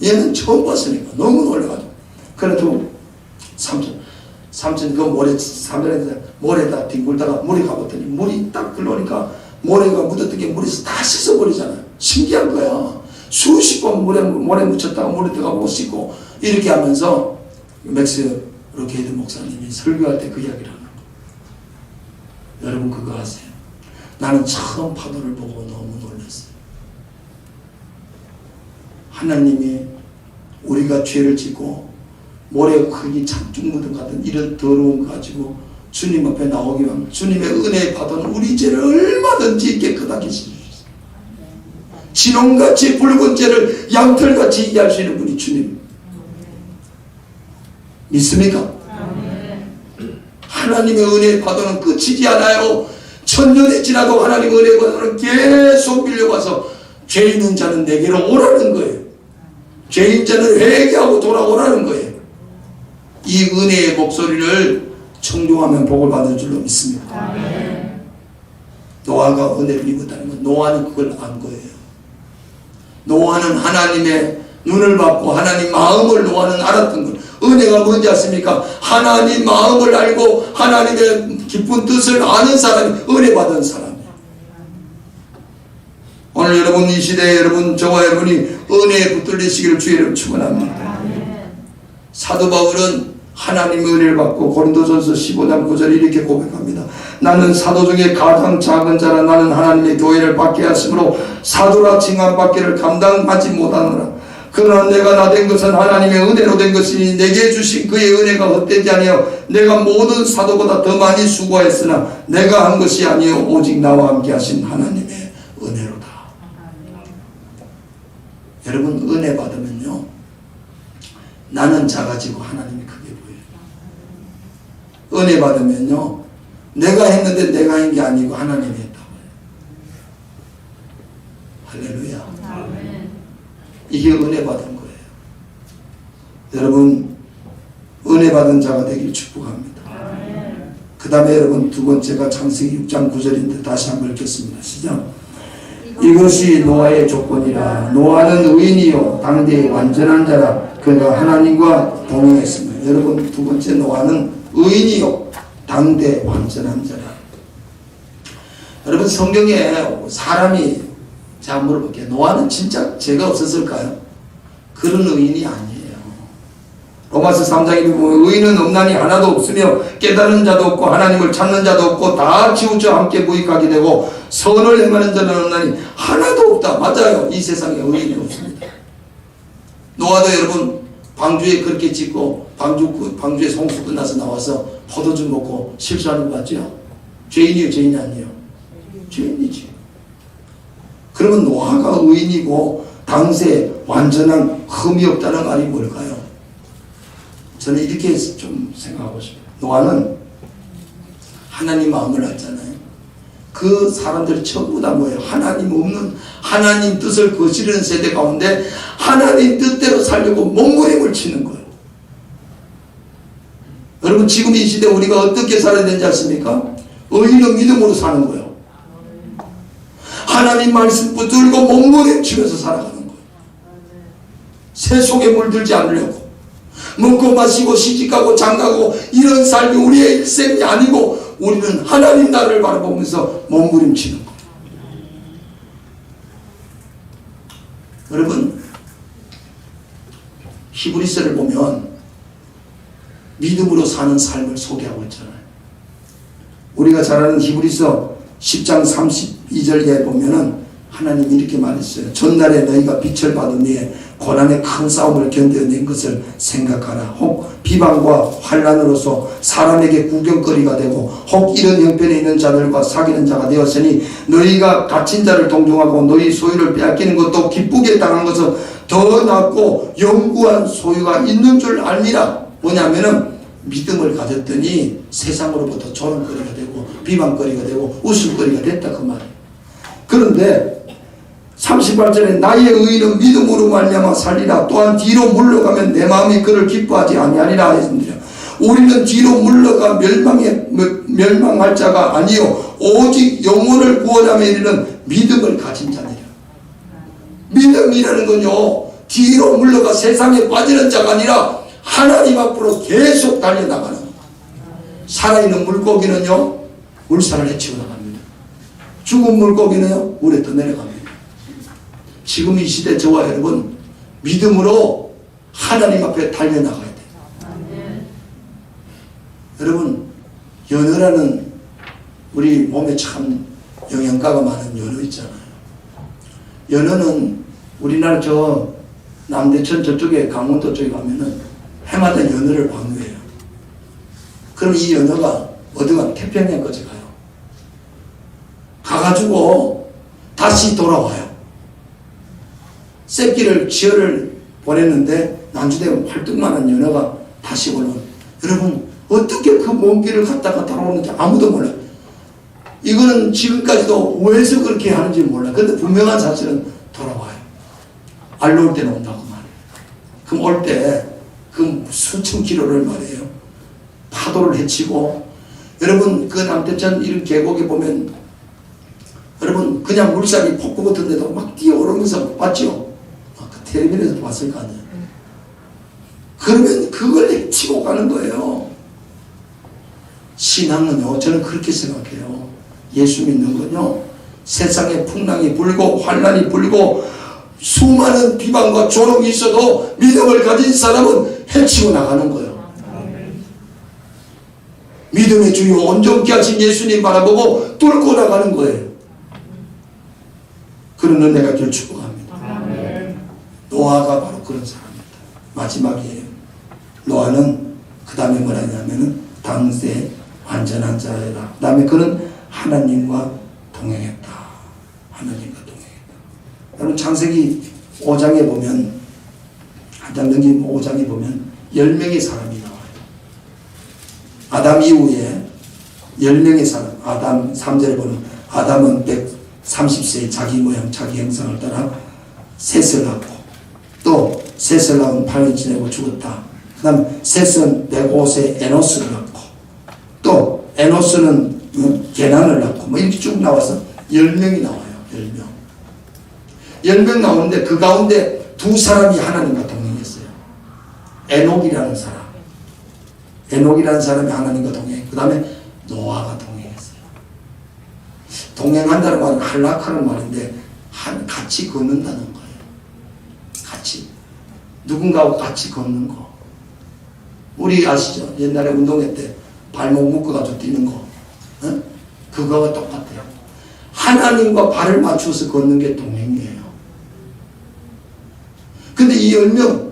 얘는 처음 봤으니까 너무 놀래가지고. 그래도 삼촌 그 모래에다 뒹굴다가 물에 가봤더니 물이 딱 들어오니까 모래가 묻었던 게 물에서 다 씻어버리잖아요. 신기한 거야. 수십 번 모래 묻혔다가 물에 들어가고 못 씻고 이렇게 하면서 맥스 로케이드 목사님이 설교할 때 그 이야기를 하는 거예요. 여러분 그거 아세요? 나는 처음 파도를 보고 너무 놀랐어요. 하나님이 우리가 죄를 짓고 모래 크기 잔뜩 묻은 같은 이런 더러운 거 가지고 주님 앞에 나오기만 하면 주님의 은혜의 파도는 우리 죄를 얼마든지 깨끗하게 씻어주셨어요. 진홍같이 붉은 죄를 양털같이 이해할 수 있는 분이 주님. 믿습니까? 하나님의 은혜의 파도는 끝이지 않아요. 천년이 지나도 하나님의 은혜의 파도는 계속 밀려와서 죄 있는 자는 내게로 오라는 거예요. 죄인 자는 회개하고 돌아오라는 거예요. 이 은혜의 목소리를 청중하면 복을 받을 줄로 믿습니다. 노아가 은혜를 입었다는 건 노아는 그걸 안 거예요. 노아는 하나님의 눈을 받고 하나님 마음을 노아는 알았던 거예요. 은혜가 뭔지 아십니까? 하나님 마음을 알고 하나님의 깊은 뜻을 아는 사람이 은혜 받은 사람이에요. 오늘 여러분 이 시대에 여러분 저와 여러분이 은혜에 붙들리시기를 주의 이름으로 축원합니다. 사도 바울은 하나님의 은혜를 받고 고린도전서 15장 9절에 이렇게 고백합니다. 나는 사도 중에 가장 작은 자라. 나는 하나님의 교회를 받게 하심으로 사도라 칭함받기를 감당하지 못하노라. 그러나 내가 나 된 것은 하나님의 은혜로 된 것이니 내게 주신 그의 은혜가 헛되지 아니하여 내가 모든 사도보다 더 많이 수고하였으나 내가 한 것이 아니요 오직 나와 함께 하신 하나님의 은혜로다. 여러분 은혜 받으면요 나는 작아지고 하나님이 크게 보여요. 은혜 받으면요 내가 했는데 내가 한 게 아니고 하나님이 했다고 해요. 할렐루야. 이게 은혜 받은 거예요. 여러분 은혜 받은 자가 되길 축복합니다. 그 다음에 여러분 두 번째가 창세기 6장 9절인데 다시 한번 읽겠습니다. 시작. 이것이 노아의 조건이라. 노아는 의인이요 당대의 완전한 자라. 그가 하나님과 동행했습니다. 여러분 두 번째 노아는 의인이요 당대 완전한 자라. 여러분 성경에 사람이 제가 물어볼게요. 노아는 진짜 죄가 없었을까요? 그런 의인이 아니에요. 로마서 3장에 보면 의인은 없나니 하나도 없으며 깨달은 자도 없고 하나님을 찾는 자도 없고 다 치우쳐 함께 무익하게 되고 선을 행하는 자는 없나니 하나도 없다. 맞아요. 이 세상에 의인이 없습니다. 노아도 여러분 방주에 그렇게 짓고 방주에 송수 끝나서 나와서 포도주 먹고 실수하는 거 맞죠? 죄인이에요? 죄인이 아니에요? 죄인이지. 그러면 노아가 의인이고 당시에 완전한 흠이 없다는 말이 뭘까요? 저는 이렇게 좀 생각하고 싶어요. 노아는 하나님 마음을 알잖아요. 그 사람들 전부 다 뭐예요? 하나님 없는 하나님 뜻을 거스르는 세대 가운데 하나님 뜻대로 살려고 몸부림을 치는 거예요. 여러분 지금 이 시대 우리가 어떻게 살아야 되는지 아십니까? 의인은 믿음으로 사는 거예요. 하나님 말씀 붙들고 몸부림치면서 살아가는 거예요. 새 속에 물들지 않으려고 먹고 마시고 시집가고 장가고 이런 삶이 우리의 일생이 아니고 우리는 하나님 나라를 바라보면서 몸부림치는 거예요. 여러분 히브리서를 보면 믿음으로 사는 삶을 소개하고 있잖아요. 우리가 잘 아는 히브리서 10장 32절에 보면은 하나님이 이렇게 말했어요. 전날에 너희가 빛을 받으며 고난의 큰 싸움을 견뎌낸 것을 생각하라. 혹 비방과 환난으로서 사람에게 구경거리가 되고 혹 이런 형편에 있는 자들과 사귀는 자가 되었으니 너희가 갇힌 자를 동정하고 너희 소유를 빼앗기는 것도 기쁘게 당한 것은 더 낫고 영구한 소유가 있는 줄 알미라. 뭐냐면은 믿음을 가졌더니 세상으로부터 조롱거리가 되고 비방거리가 되고 웃음거리가 됐다 그 말이에요. 그런데 38절에 나의 의인은 믿음으로 말미암아 살리라. 또한 뒤로 물러가면 내 마음이 그를 기뻐하지 아니하리라 했습니다. 우리는 뒤로 물러가 멸망할 자가 아니요 오직 영혼을 구원함에 이르는 믿음을 가진 자니라. 믿음이라는 건요 뒤로 물러가 세상에 빠지는 자가 아니라 하나님 앞으로 계속 달려나가는 거예요. 살아있는 물고기는요, 물살을 헤치고 나갑니다. 죽은 물고기는요, 물에 떠내려갑니다. 지금 이 시대 저와 여러분 믿음으로 하나님 앞에 달려나가야 돼요. 여러분, 연어라는 우리 몸에 참 영양가가 많은 연어 있잖아요. 연어는 우리나라 저 남대천 저쪽에 강원도 쪽에 가면은 해마다 연어를 방류해요. 그럼 이 연어가 어디가 태평양까지 가요. 가가지고 다시 돌아와요. 새끼를 지어를 보냈는데 난주되면 활동만한 연어가 다시 올라오는. 여러분 어떻게 그 먼 길을 갔다가 돌아오는지 아무도 몰라요. 이거는 지금까지도 왜서 그렇게 하는지 몰라요. 근데 분명한 사실은 돌아와요. 알로 올 때는 온다고 말해요. 그럼 올 때 그 수천 킬로를 말해요. 파도를 헤치고. 여러분 그 남대천 이런 계곡에 보면 여러분 그냥 물살이 폭포 같은데도 막 뛰어오르면서 봤죠? 그 텔레비전에서 봤을 거 아니에요. 그러면 그걸 헤치고 가는 거예요. 신앙은요, 저는 그렇게 생각해요. 예수 믿는 건요, 세상에 풍랑이 불고 환란이 불고 수많은 비방과 조롱이 있어도 믿음을 가진 사람은 헤치고 나가는 거예요. 믿음의 주요 온전케 하신 예수님 바라보고 뚫고 나가는 거예요. 그런 은혜가 길 축복합니다. 노아가 바로 그런 사람입니다. 마지막이에요. 노아는 그 다음에 뭐라 하냐면은 당대 완전한 자라. 그 다음에 그는 하나님과 동행했다. 하나님과 동행했다. 여러분 창세기 5장에 보면 한장 넘긴 5장에 보면 10명의 사람이 나와요. 아담 이후에 10명의 사람. 아담 3절에 보면 아담은 130세에 자기 모양 자기 형상을 따라 셋을 낳고 또 셋을 낳은 8년 지내고 죽었다. 그 다음 셋은 105세에 에노스를 낳고 또 에노스는 게난을 낳고 뭐 이렇게 쭉 나와서 10명이 나와요. 10명. 10명 나오는데 그 가운데 두 사람이 하나님과 동행했어요. 에녹이라는 사람. 에녹이라는 사람이 하나님과 동행. 그 다음에 노아가 동행했어요. 동행한다는 말은 할락하는 말인데 같이 걷는다는 거예요. 같이. 누군가하고 같이 걷는 거. 우리 아시죠? 옛날에 운동회 때 발목 묶어가지고 뛰는 거. 어? 그거와 똑같아요. 하나님과 발을 맞춰서 걷는 게 동행이에요. 근데 이 10명,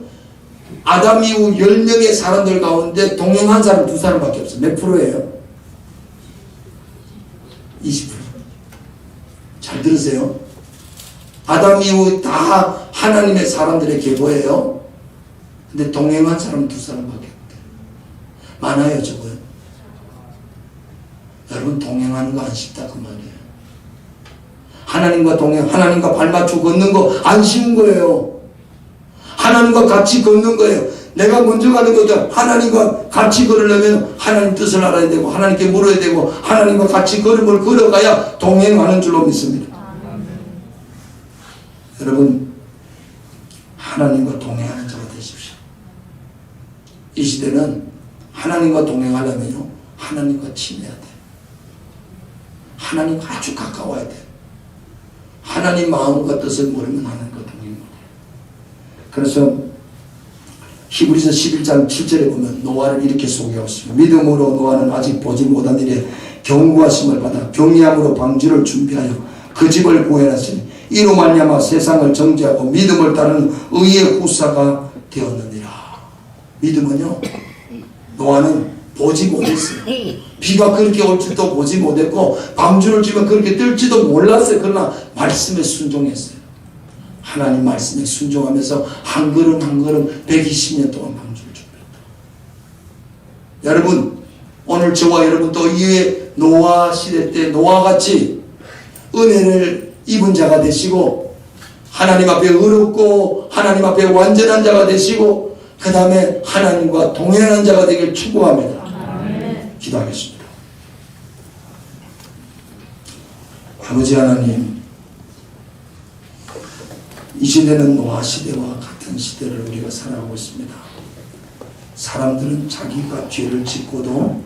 아담 이후 10명의 사람들 가운데 동행한 사람 2사람밖에 없어요. 몇 프로예요? 20%. 잘 들으세요. 아담 이후 다 하나님의 사람들의 계보예요. 근데 동행한 사람은 2사람밖에 없대요. 많아요, 저거요. 여러분 동행하는 거 안 쉽다 그 말이에요. 하나님과 동행, 하나님과 발맞추고 걷는 거 안 쉬운 거예요. 하나님과 같이 걷는 거예요. 내가 먼저 가는 거죠. 하나님과 같이 걸으려면 하나님 뜻을 알아야 되고 하나님께 물어야 되고 하나님과 같이 걸음을 걸어가야 동행하는 줄로 믿습니다. 여러분 하나님과 동행하는 자가 되십시오. 이 시대는 하나님과 동행하려면요 하나님과 친해야 돼. 하나님과 아주 가까워야 돼. 하나님 마음과 뜻을 모르면 하나님과 동행 못해. 그래서 히브리서 11장 7절에 보면 노아를 이렇게 소개하고 있습니다. 믿음으로 노아는 아직 보지 못한 일에 경고하심을 받아 경외함으로 방주를 준비하여 그 집을 구해놨으니 이로 말미암아 세상을 정죄하고 믿음을 따르는 의의 후사가 되었느니라. 믿음은요 노아는 보지 못했어요. 비가 그렇게 올 줄도 보지 못했고 방주를 지면 그렇게 뜰지도 몰랐어요. 그러나 말씀에 순종했어요. 하나님 말씀에 순종하면서 한 걸음 한 걸음 120년 동안 방주를 준비했다. 여러분 오늘 저와 여러분 또 이후에 노아 시대 때 노아같이 은혜를 입은 자가 되시고 하나님 앞에 의롭고 하나님 앞에 완전한 자가 되시고 그 다음에 하나님과 동행하는 자가 되길 축복합니다. 기도하겠습니다. 아버지 하나님, 이 시대는 노아 시대와 같은 시대를 우리가 살아가고 있습니다. 사람들은 자기가 죄를 짓고도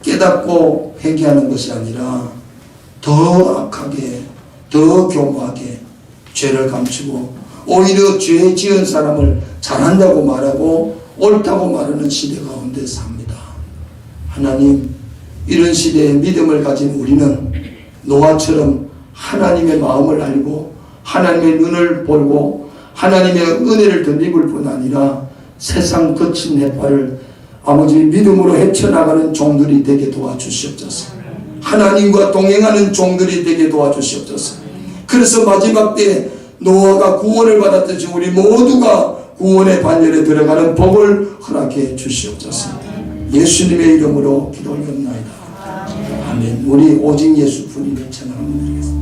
깨닫고 회개하는 것이 아니라 더 악하게, 더 교묘하게 죄를 감추고 오히려 죄 지은 사람을 잘한다고 말하고 옳다고 말하는 시대 가운데 삽니다. 하나님, 이런 시대에 믿음을 가진 우리는 노아처럼 하나님의 마음을 알고 하나님의 눈을 보고 하나님의 은혜를 덧입을 뿐 아니라 세상 거친 해파를 아버지 믿음으로 헤쳐나가는 종들이 되게 도와주시옵소서. 하나님과 동행하는 종들이 되게 도와주시옵소서. 그래서 마지막 때 노아가 구원을 받았듯이 우리 모두가 구원의 반열에 들어가는 복을 허락해 주시옵소서. 예수님의 이름으로 기도 올렸나이다. 아멘. 우리 오직 예수 부님의 찬양을 드리겠습니다.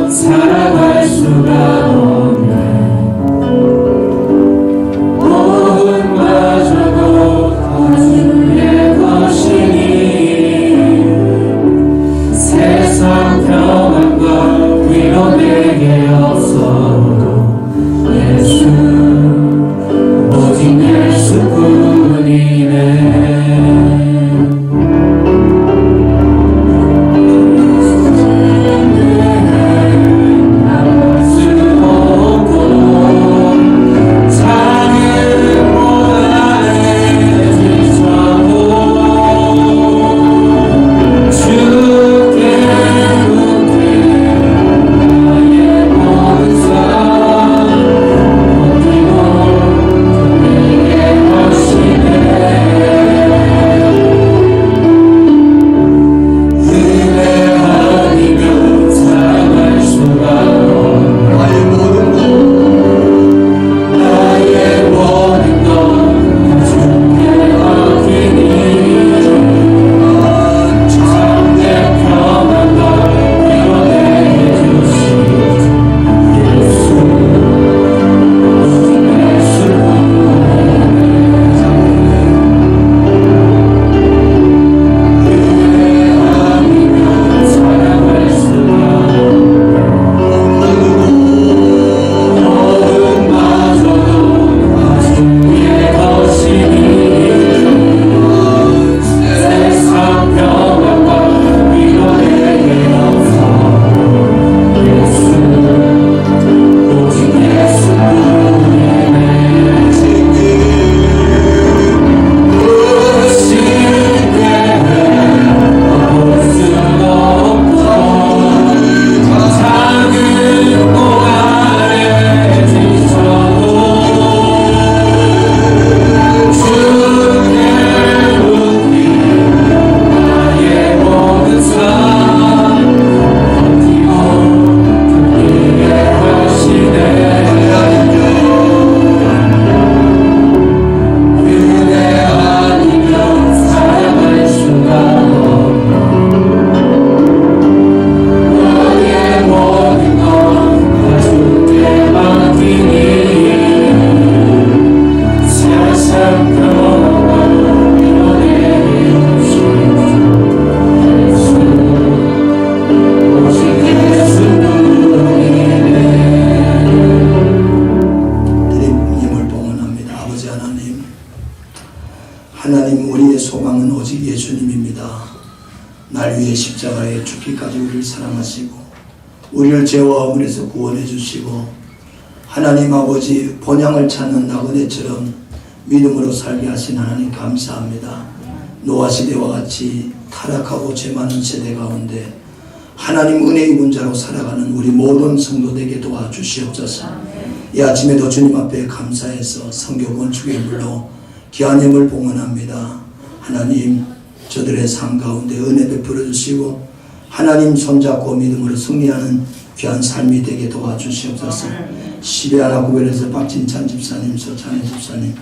살아갈 수가 없네. 모든마저도 다 주의 것이니 세상 평안과 위로 내게 없어도 예수 오직 예수뿐이네. 하나님, 우리의 소망은 오직 예수님입니다. 날 위해 십자가에 죽기까지 우리를 사랑하시고 우리를 죄와 어물에서 구원해 주시고 하나님 아버지 본향을 찾는 나그네처럼 믿음으로 살게 하신 하나님 감사합니다. 노아 시대와 같이 타락하고 죄 많은 세대 가운데 하나님 은혜 입은 자로 살아가는 우리 모든 성도되게 도와주시옵소서. 이 아침에도 주님 앞에 감사해서 성교 건축의 물로 귀한 힘을 봉헌합니다. 하나님, 저들의 삶 가운데 은혜 베풀어 주시고 하나님 손잡고 믿음으로 승리하는 귀한 삶이 되게 도와주시옵소서. 시베아라 구별에서 박진찬 집사님, 서찬혜 집사님,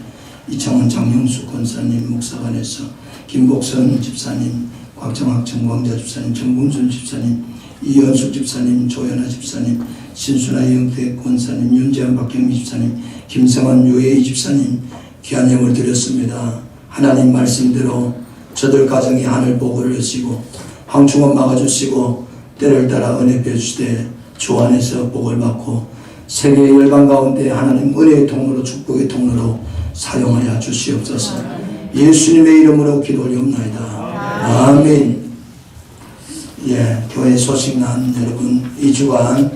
이창원 장영수 권사님, 목사관에서 김복선 집사님, 박정학 정광자 집사님, 정봉순 집사님, 이현숙 집사님, 조연아 집사님, 신순아 영태 권사님, 윤재환 박경미 집사님, 김성환 유혜희 집사님 귀한 예물 드렸습니다. 하나님 말씀대로 저들 가정이 하늘 복을 여시고 황충원 막아주시고 때를 따라 은혜 베주시되 주 안에서 복을 받고 세계의 열방 가운데 하나님 은혜의 통로로 축복의 통로로 사용하여 주시옵소서. 예수님의 이름으로 기도 올리옵나이다. 아멘. 예, 교회 소식 난 여러분 2주간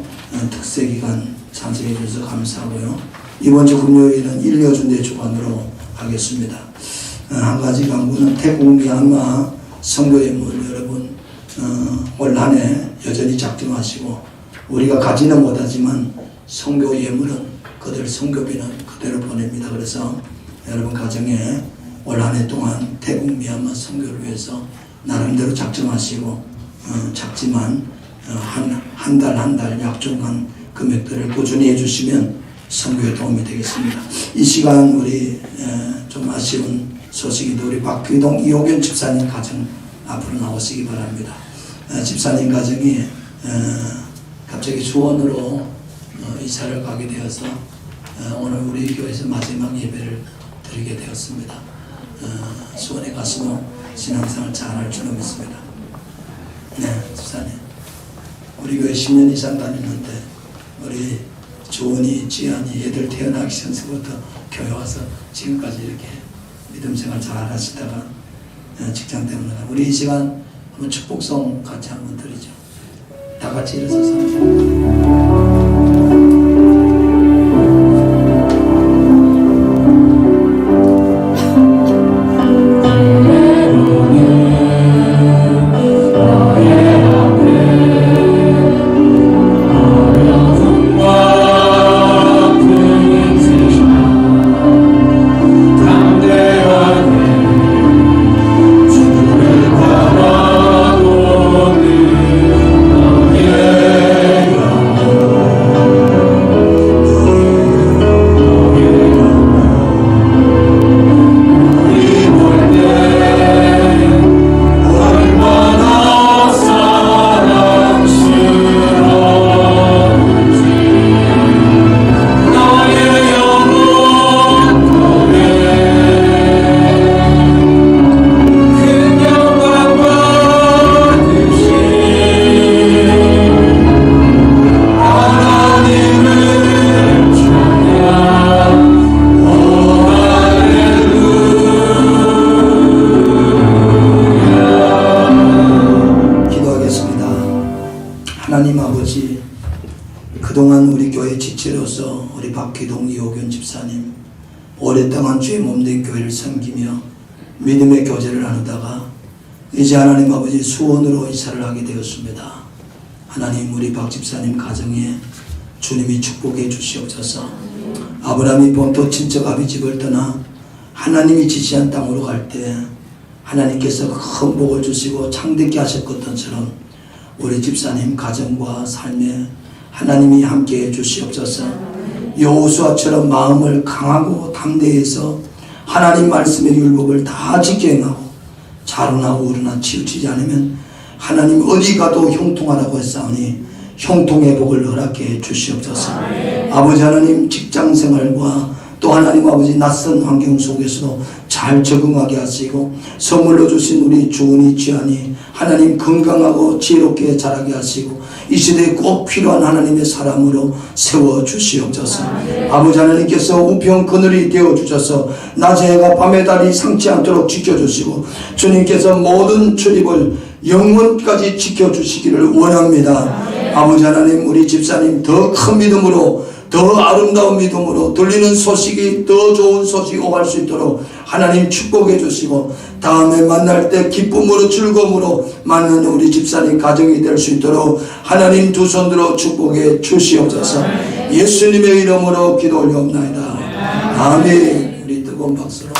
특세기간 참석해 주셔서 감사하고요. 이번 주 금요일은 1여준대 주간으로 하겠습니다. 한 가지 강구는 태국 미얀마 선교 예물 여러분 올 한 해 여전히 작정하시고 우리가 가지는 못하지만 선교 예물은 그들 선교비는 그대로 보냅니다. 그래서 여러분 가정에 올 한 해 동안 태국 미얀마 선교를 위해서 나름대로 작정하시고 작지만 한 달 약정한 금액들을 꾸준히 해주시면 선교에 도움이 되겠습니다. 이 시간 우리 좀 아쉬운 소식인데 우리 박귀동 이호균 집사님 가정 앞으로 나오시기 바랍니다. 집사님 가정이 갑자기 수원으로 이사를 가게 되어서 오늘 우리 교회에서 마지막 예배를 드리게 되었습니다. 수원에 가서도 신앙생활 잘할 줄로 믿습니다. 네, 집사님. 우리 교회 10년 이상 다녔는데 우리 조은이, 지안이 애들 태어나기 전부터 교회 와서 지금까지 이렇게 믿음 생활 잘 하시다가 직장 때문에 우리 이 시간 한번 축복송 같이 한번 드리죠. 다 같이 일어서서 하나님 아버지, 그동안 우리 교회 지체로서 우리 박기동 이호균 집사님 오랫동안 주의 몸된 교회를 섬기며 믿음의 교제를 나누다가 이제 하나님 아버지 수원으로 이사를 하게 되었습니다. 하나님 우리 박 집사님 가정에 주님이 축복해 주시옵소서. 아브라함이 본토 친척 아비 집을 떠나 하나님이 지시한 땅으로 갈 때 하나님께서 큰 복을 주시고 창대케 하셨던 것처럼 우리 집사님 가정과 삶에 하나님이 함께해 주시옵소서. 여호수아처럼 마음을 강하고 담대해서 하나님 말씀의 율법을 다 지켜 행하고 자루나 우루나 치우치지 않으면 하나님 어디 가도 형통하라고 했사오니 형통의 복을 허락해 주시옵소서. 아버지 하나님 직장생활과 또 하나님 아버지 낯선 환경 속에서도 잘 적응하게 하시고 선물로 주신 우리 주은이 지안이 하나님 건강하고 지혜롭게 자라게 하시고 이 시대에 꼭 필요한 하나님의 사람으로 세워주시옵소서. 아버지 하나님께서 우평 그늘이 되어주셔서 낮에 해가 밤에 달이 상치 않도록 지켜주시고 주님께서 모든 출입을 영원까지 지켜주시기를 원합니다. 아버지 하나님 우리 집사님 더 큰 믿음으로 더 아름다운 믿음으로 들리는 소식이 더 좋은 소식이 오갈 수 있도록 하나님 축복해 주시고 다음에 만날 때 기쁨으로 즐거움으로 만나는 우리 집사님 가정이 될 수 있도록 하나님 두 손 들어 축복해 주시옵소서. 예수님의 이름으로 기도 올려옵나이다. 아멘. 우리 뜨거운 박수로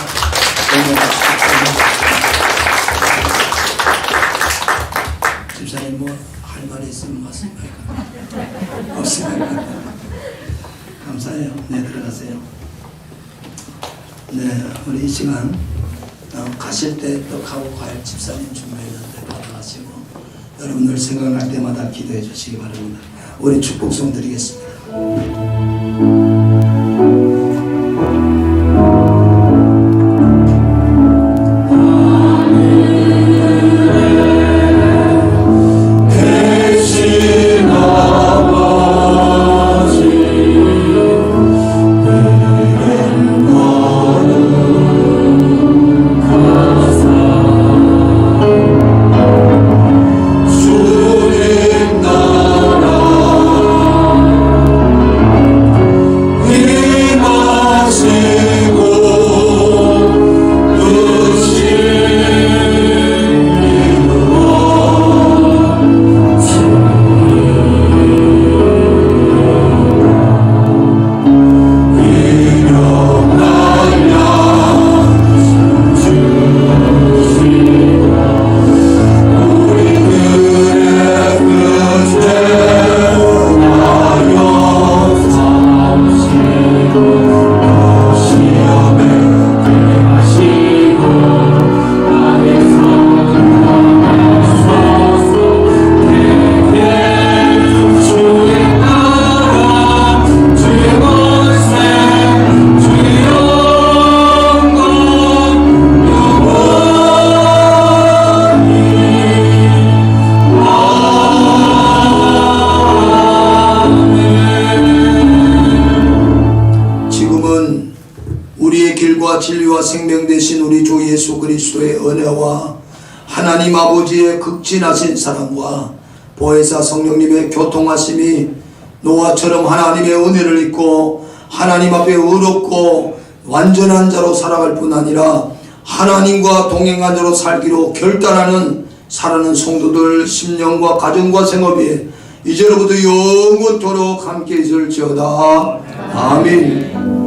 집사님 뭐 할 말이 있으면 말씀할까요? 없습니까? 감사해요. 네, 들어가세요. 네, 우리 이 시간 가실 때 떡하고 과일 집사님 준비했는데 여러분들 생각날 때마다 기도해 주시기 바랍니다. 우리 축복송 드리겠습니다. 우리의 길과 진리와 생명 되신 우리 주 예수 그리스도의 은혜와 하나님 아버지의 극진하신 사랑과 보혜사 성령님의 교통하심이 노아처럼 하나님의 은혜를 입고 하나님 앞에 의롭고 완전한 자로 살아갈 뿐 아니라 하나님과 동행한 자로 살기로 결단하는 살아가는 성도들 심령과 가정과 생업이 이제로부터 영원토록 함께 있을지어다. 아멘.